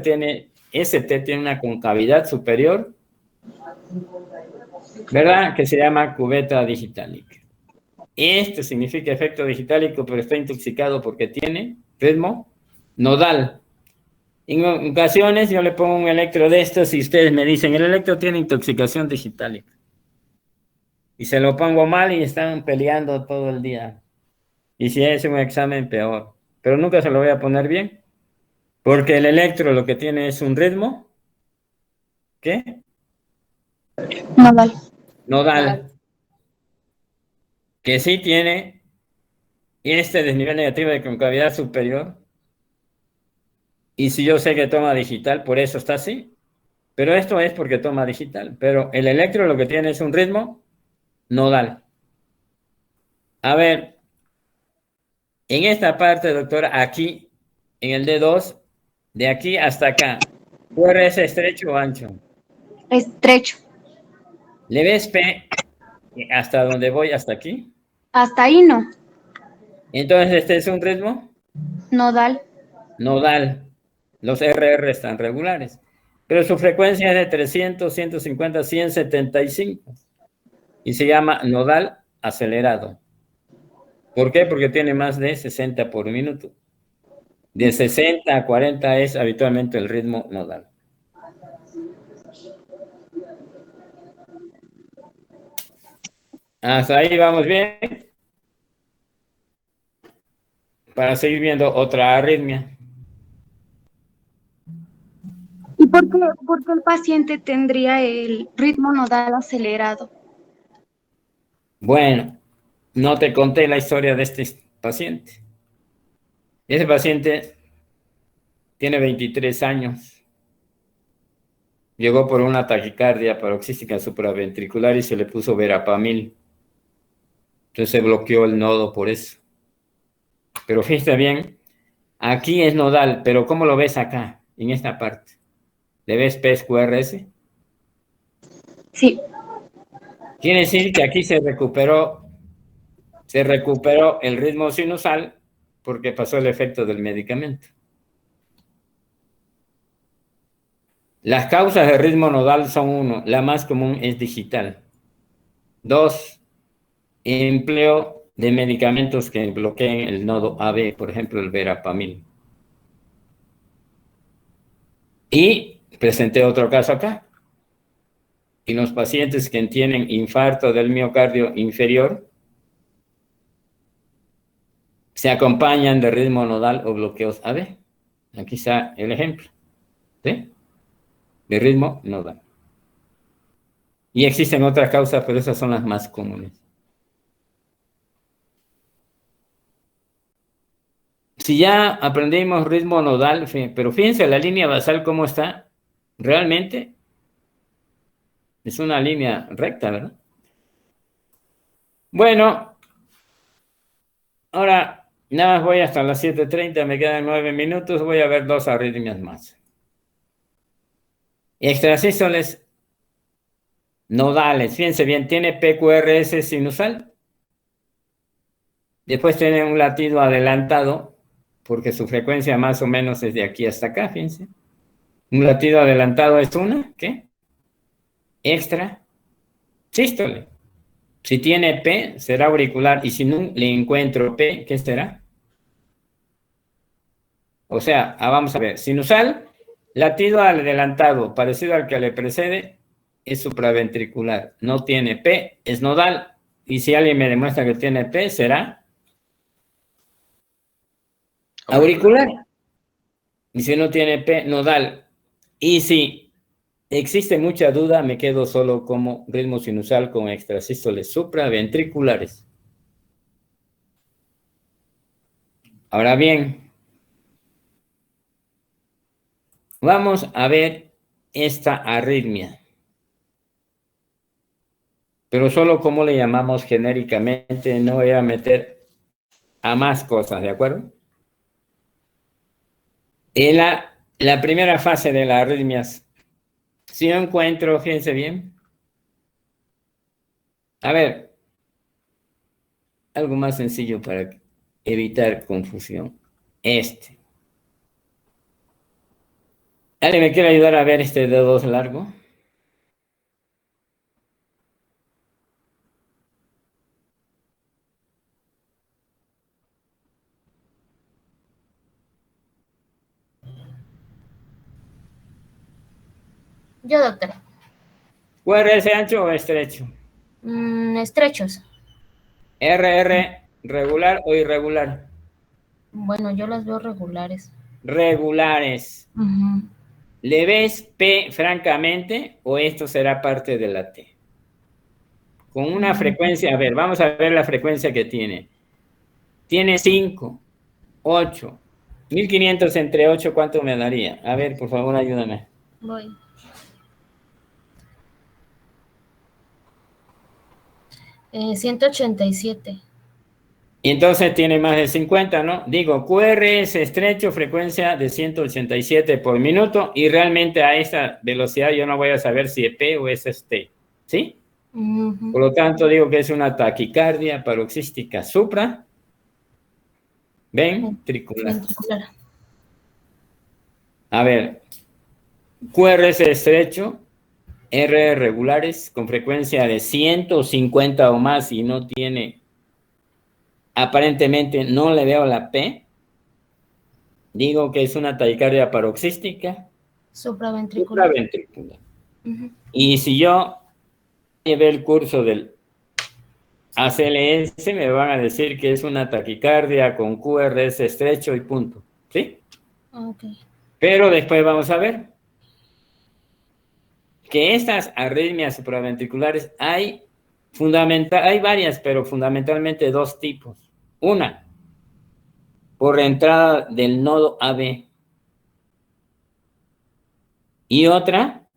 tiene una concavidad superior, ¿verdad? Que se llama cubeta digitálica. Este significa efecto digitálico, pero está intoxicado porque tiene ritmo nodal. En ocasiones yo le pongo un electro de estos y ustedes me dicen, el electro tiene intoxicación digital. Y se lo pongo mal y están peleando todo el día. Y si es un examen, peor. Pero nunca se lo voy a poner bien, porque el electro lo que tiene es un ritmo, ¿qué? Nodal. Nodal, que sí tiene este desnivel negativo de concavidad superior. Y si yo sé que toma digital, por eso está así. Pero esto es porque toma digital. Pero el electro lo que tiene es un ritmo nodal. A ver, en esta parte, doctora, aquí, en el D2, de aquí hasta acá, ¿es estrecho o ancho? Estrecho. ¿Le ves P hasta donde voy, hasta aquí? Hasta ahí no. Entonces, este es un ritmo Nodal. nodal. Los RR están regulares. Pero su frecuencia es de 300, 150, 175. Y se llama nodal acelerado. ¿Por qué? Porque tiene más de 60 por minuto. De 60 a 40 es habitualmente el ritmo nodal. Hasta ahí vamos bien. Para seguir viendo otra arritmia. ¿Y por qué el paciente tendría el ritmo nodal acelerado? Bueno, no te conté la historia de este paciente. Ese paciente tiene 23 años. Llegó por una taquicardia paroxística supraventricular y se le puso verapamil. Entonces se bloqueó el nodo por eso. Pero fíjate bien, aquí es nodal, pero ¿cómo lo ves acá, en esta parte? ¿Le ves PSQRS? Sí. Quiere decir que aquí se recuperó el ritmo sinusal porque pasó el efecto del medicamento. Las causas de ritmo nodal son uno, la más común es digital. Dos, empleo de medicamentos que bloqueen el nodo AB, por ejemplo, el verapamil. Y presenté otro caso acá. En los pacientes que tienen infarto del miocardio inferior, se acompañan de ritmo nodal o bloqueos AB. Aquí está el ejemplo, ¿sí? De ritmo nodal. Y existen otras causas, pero esas son las más comunes. Si ya aprendimos ritmo nodal, pero fíjense la línea basal cómo está, realmente es una línea recta, ¿verdad? Bueno, ahora nada más voy hasta las 7:30, me quedan 9 minutos, voy a ver dos arritmias más. Extrasístoles nodales, fíjense bien, tiene PQRS sinusal, después tiene un latido adelantado, porque su frecuencia más o menos es de aquí hasta acá, fíjense. Un latido adelantado es una, ¿qué? Extra sístole. Si tiene P, será auricular, y si no le encuentro P, ¿qué será? O sea, vamos a ver, sinusal, latido adelantado, parecido al que le precede, es supraventricular. No tiene P, es nodal. Y si alguien me demuestra que tiene P, será auricular. Y si no tiene P, nodal. Y si existe mucha duda, me quedo solo como ritmo sinusal con extrasístoles supraventriculares. Ahora bien, vamos a ver esta arritmia. Pero solo como le llamamos genéricamente, no voy a meter a más cosas, ¿de acuerdo? En la primera fase de las arritmias, si yo encuentro, fíjense bien, a ver, algo más sencillo para evitar confusión. ¿Alguien me quiere ayudar a ver este dedo largo? Yo, doctora. ¿QRS ancho o estrecho? Estrechos. ¿RR regular o irregular? Bueno, yo las veo regulares. Regulares. Ujú. ¿Le ves P francamente o esto será parte de la T? Con una frecuencia, a ver, vamos a ver la frecuencia que tiene. Tiene 5, 8, 1500 entre 8, ¿cuánto me daría? A ver, por favor, ayúdame. Voy. Eh, 187. Y entonces tiene más de 50, ¿no? Digo, QRS estrecho, frecuencia de 187 por minuto, y realmente a esa velocidad yo no voy a saber si es P o es T, ¿sí? Por lo tanto, digo que es una taquicardia paroxística supra ventricular. A ver, QRS estrecho, R regulares con frecuencia de 150 o más y no tiene, aparentemente no le veo la P. Digo que es una taquicardia paroxística Supraventricular. supraventricular. Y si yo llevé el curso del ACLS, me van a decir que es una taquicardia con QRS estrecho y punto, ¿sí? Ok. Pero después vamos a ver que estas arritmias supraventriculares hay varias, pero fundamentalmente dos tipos. Una, por entrada del nodo AB. Y otra,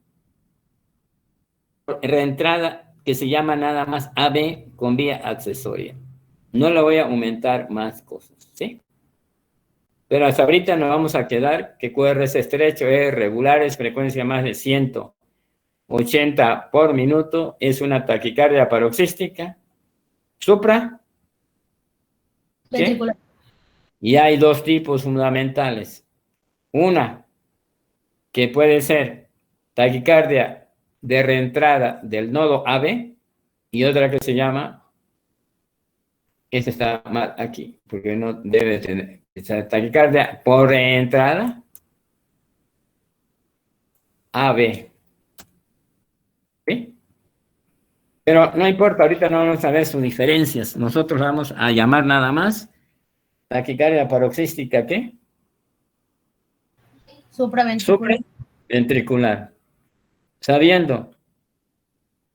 por reentrada que se llama nada más AB con vía accesoria. No le voy a aumentar más cosas, ¿sí? Pero hasta ahorita nos vamos a quedar que QRS estrecho es regulares, frecuencia más de 180 por minuto, es una taquicardia paroxística supra Ventricular. Y hay dos tipos fundamentales. Una, que puede ser taquicardia de reentrada del nodo AB, y otra que se llama, esta está mal aquí, porque no debe tener, esa taquicardia por reentrada AB. ¿Sí? Pero no importa, ahorita no vamos a ver sus diferencias. Nosotros vamos a llamar nada más taquicardia paroxística, ¿qué? Supraventricular. Supraventricular. Sabiendo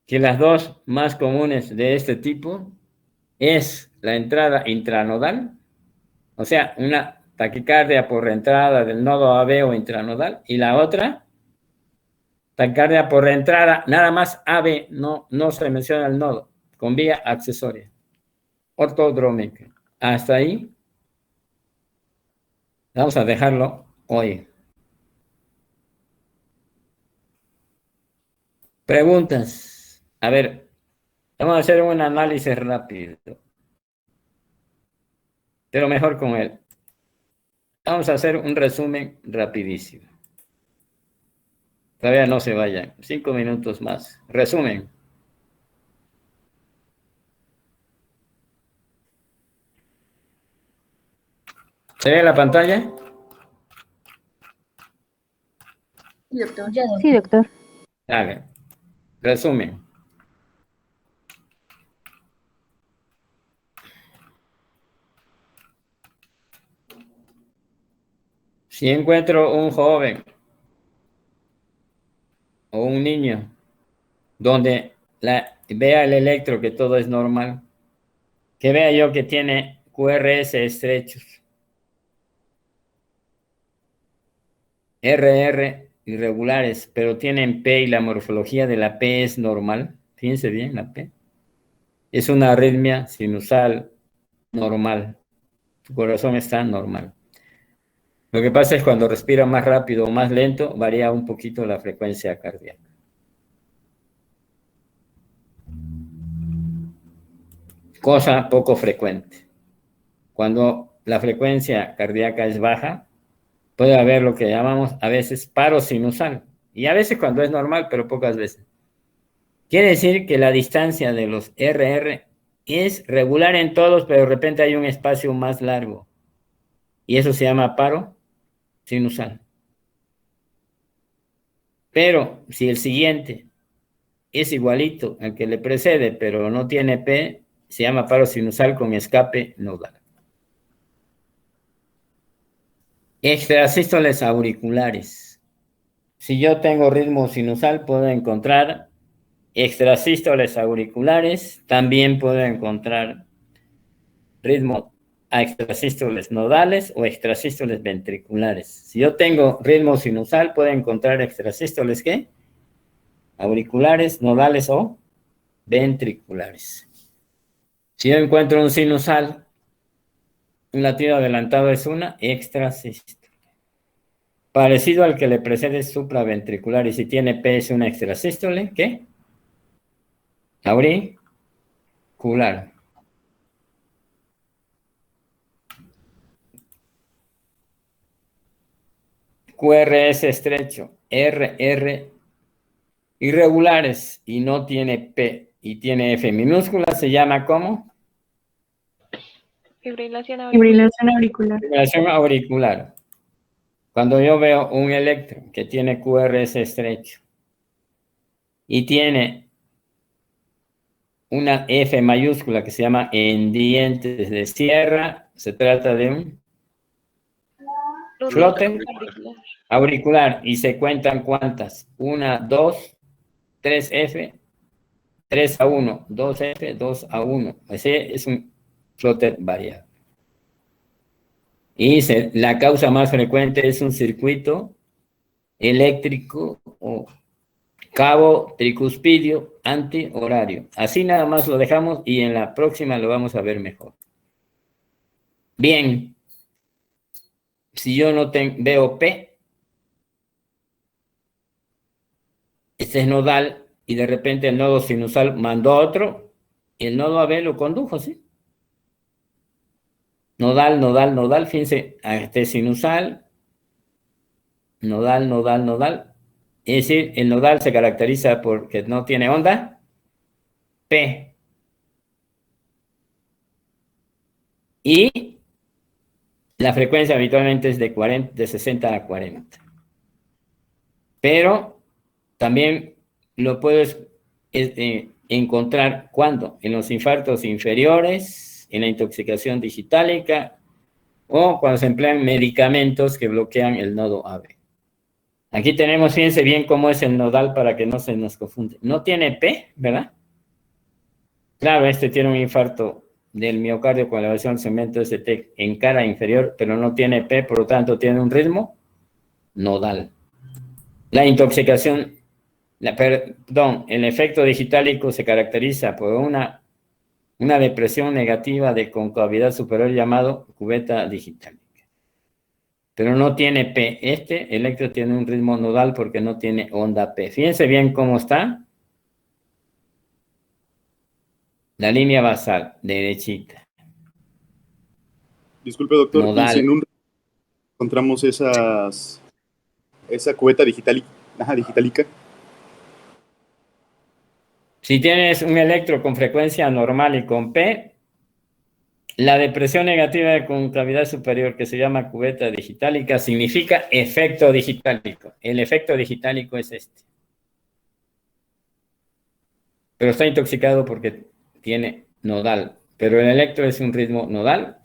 que las dos más comunes de este tipo es la entrada intranodal, o sea, una taquicardia por entrada del nodo AB o intranodal, y la otra, taquicardia por entrada, nada más AB, no se menciona el nodo, con vía accesoria, ortodrómica. Hasta ahí, vamos a dejarlo hoy. Preguntas. A ver, vamos a hacer un análisis rápido, pero mejor con él. Vamos a hacer un resumen rapidísimo. Todavía no se vayan. 5 minutos más. Resumen. ¿Se ve la pantalla? Doctor. Sí, doctor. Dale. Resumen. Si encuentro un joven o un niño donde vea el electro que todo es normal, que vea yo que tiene QRS estrechos, RR irregulares, pero tienen P y la morfología de la P es normal, fíjense bien, la P es una arritmia sinusal normal, tu corazón está normal. Lo que pasa es cuando respira más rápido o más lento, varía un poquito la frecuencia cardíaca. Cosa poco frecuente. Cuando la frecuencia cardíaca es baja, puede haber lo que llamamos a veces paro sinusal. Y a veces cuando es normal, pero pocas veces. Quiere decir que la distancia de los RR es regular en todos, pero de repente hay un espacio más largo. Y eso se llama paro sinusal. Pero si el siguiente es igualito al que le precede, pero no tiene P, se llama paro sinusal con escape nodal. Extrasístoles auriculares. Si yo tengo ritmo sinusal, puedo encontrar extrasístoles auriculares, también puedo encontrar ritmo a extrasístoles nodales o extrasístoles ventriculares. Si yo tengo ritmo sinusal, puedo encontrar extrasístoles, ¿qué? Auriculares, nodales o ventriculares. Si yo encuentro un sinusal, un latido adelantado es una extrasístole. Parecido al que le precede supraventricular, y si tiene P es una extrasístole, ¿qué? Auricular. QRS estrecho, RR irregulares y no tiene P y tiene F minúscula, se llama ¿cómo? Fibrilación Auricular. Fibrilación auricular. Cuando yo veo un electro que tiene QRS estrecho y tiene una F mayúscula que se llama en dientes de sierra, se trata de un flote auricular y se cuentan cuántas, 1, 2, 3F, 3 a 1, 2F, 2 a 1. Ese es un flote variable. Y la causa más frecuente es un circuito eléctrico o cabo tricuspidio antihorario. Así nada más lo dejamos y en la próxima lo vamos a ver mejor. Bien. Si yo no veo P, este es nodal y de repente el nodo sinusal mandó otro y el nodo AB lo condujo, ¿sí? Nodal, nodal, nodal, fíjense, este sinusal, nodal, nodal, nodal. Es decir, el nodal se caracteriza porque no tiene onda P. Y la frecuencia habitualmente es de 60 a 40. Pero también lo puedes encontrar ¿cuándo? En los infartos inferiores, en la intoxicación digitálica o cuando se emplean medicamentos que bloquean el nodo AB. Aquí tenemos, fíjense bien cómo es el nodal para que no se nos confunde. No tiene P, ¿verdad? Claro, este tiene un infarto del miocardio con elevación del segmento ST en cara inferior, pero no tiene P, por lo tanto tiene un ritmo nodal. La intoxicación, el efecto digitálico se caracteriza por una depresión negativa de concavidad superior llamado cubeta digitálica. Pero no tiene P. Este electro tiene un ritmo nodal porque no tiene onda P. Fíjense bien cómo está. La línea basal, derechita. Disculpe, doctor, Nodal. y si en un encontramos esa cubeta digitalica. Si tienes un electro con frecuencia normal y con P, la depresión negativa de concavidad superior, que se llama cubeta digitálica, significa efecto digitálico. El efecto digitálico es este. Pero está intoxicado porque tiene nodal. Pero el electro es un ritmo nodal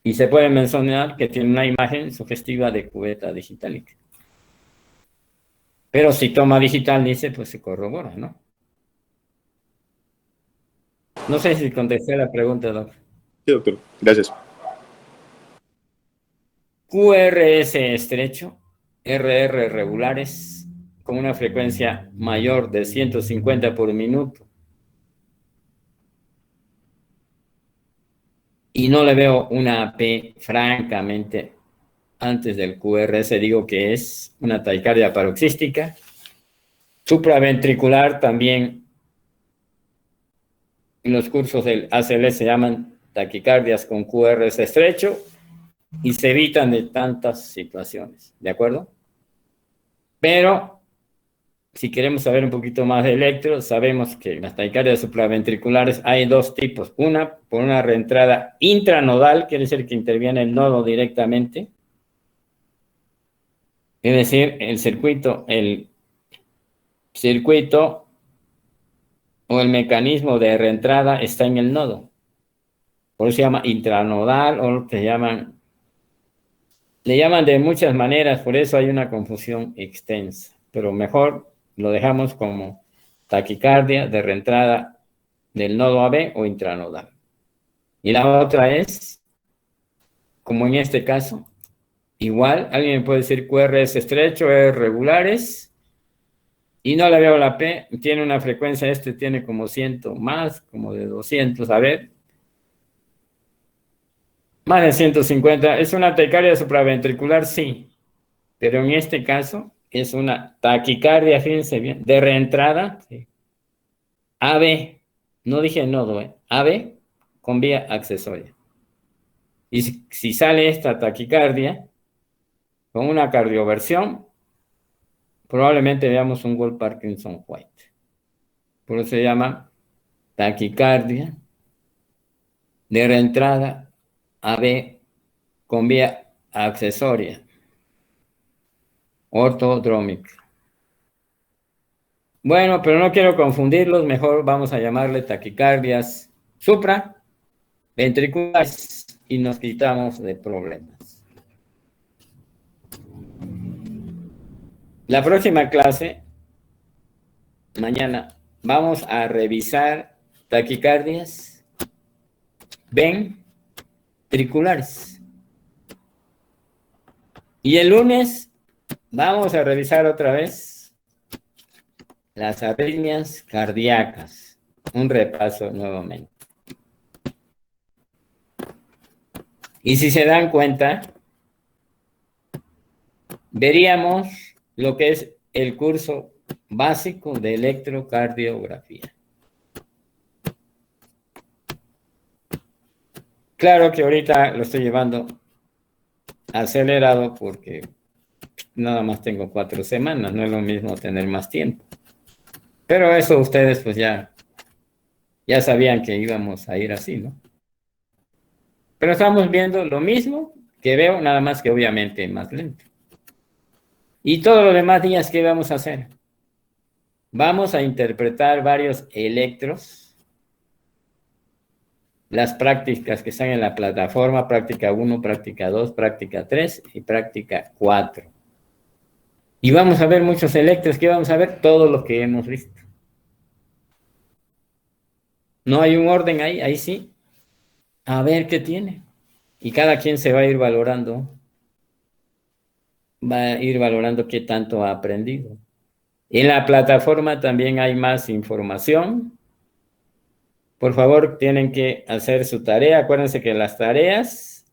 y se puede mencionar que tiene una imagen sugestiva de cubeta digitálica. Pero si toma digital, dice, pues se corrobora, ¿no? No sé si contesté la pregunta, doctor. Sí, doctor. Gracias. QRS estrecho, RR regulares, con una frecuencia mayor de 150 por minuto. Y no le veo una P, francamente, antes del QRS, digo que es una taquicardia paroxística. Supraventricular también, en los cursos del ACL se llaman taquicardias con QRS estrecho y se evitan de tantas situaciones, ¿de acuerdo? Pero si queremos saber un poquito más de electro, sabemos que en las taquicardias supraventriculares hay dos tipos. Una, por una reentrada intranodal, quiere decir que interviene el nodo directamente. Es decir, el circuito, el circuito o el mecanismo de reentrada está en el nodo. Por eso se llama intranodal o le llaman de muchas maneras, por eso hay una confusión extensa. Pero mejor lo dejamos como taquicardia de reentrada del nodo AB o intranodal. Y la otra es, como en este caso, igual, alguien me puede decir QR es estrecho, es regulares, y no le veo la P, tiene una frecuencia, este tiene como 100 más, como de 200, a ver, más de 150, ¿es una taquicardia supraventricular? Sí, pero en este caso es una taquicardia, fíjense bien, de reentrada, sí. AB, no dije nodo, AB con vía accesoria. Y si sale esta taquicardia con una cardioversión, probablemente veamos un Wolff Parkinson White. Por eso se llama taquicardia de reentrada AB con vía accesoria, ortodrómica. Bueno, pero no quiero confundirlos, mejor vamos a llamarle taquicardias supraventriculares y nos quitamos de problemas. La próxima clase, mañana, vamos a revisar taquicardias ventriculares. Y el lunes vamos a revisar otra vez las arritmias cardíacas. Un repaso nuevamente. Y si se dan cuenta, veríamos lo que es el curso básico de electrocardiografía. Claro que ahorita lo estoy llevando acelerado porque nada más tengo 4 semanas, no es lo mismo tener más tiempo. Pero eso ustedes pues ya sabían que íbamos a ir así, ¿no? Pero estamos viendo lo mismo que veo, nada más que obviamente más lento. Y todos los demás días, ¿qué vamos a hacer? Vamos a interpretar varios electros, las prácticas que están en la plataforma, práctica 1, práctica 2, práctica 3 y práctica 4. Y vamos a ver muchos electros, ¿qué vamos a ver? Todos los que hemos visto. No hay un orden ahí sí. A ver qué tiene. Y cada quien se va a ir valorando. Va a ir valorando qué tanto ha aprendido. En la plataforma también hay más información. Por favor, tienen que hacer su tarea. Acuérdense que las tareas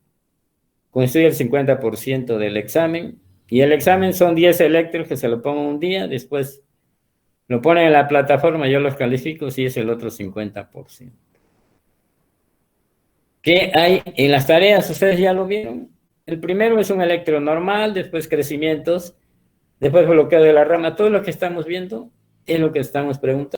constituyen el 50% del examen. Y el examen son 10 electros que se lo pongo un día. Después lo ponen en la plataforma, yo los califico si es el otro 50%. ¿Qué hay en las tareas? Ustedes ya lo vieron. El primero es un electro normal, después crecimientos, después bloqueo de la rama. Todo lo que estamos viendo es lo que estamos preguntando.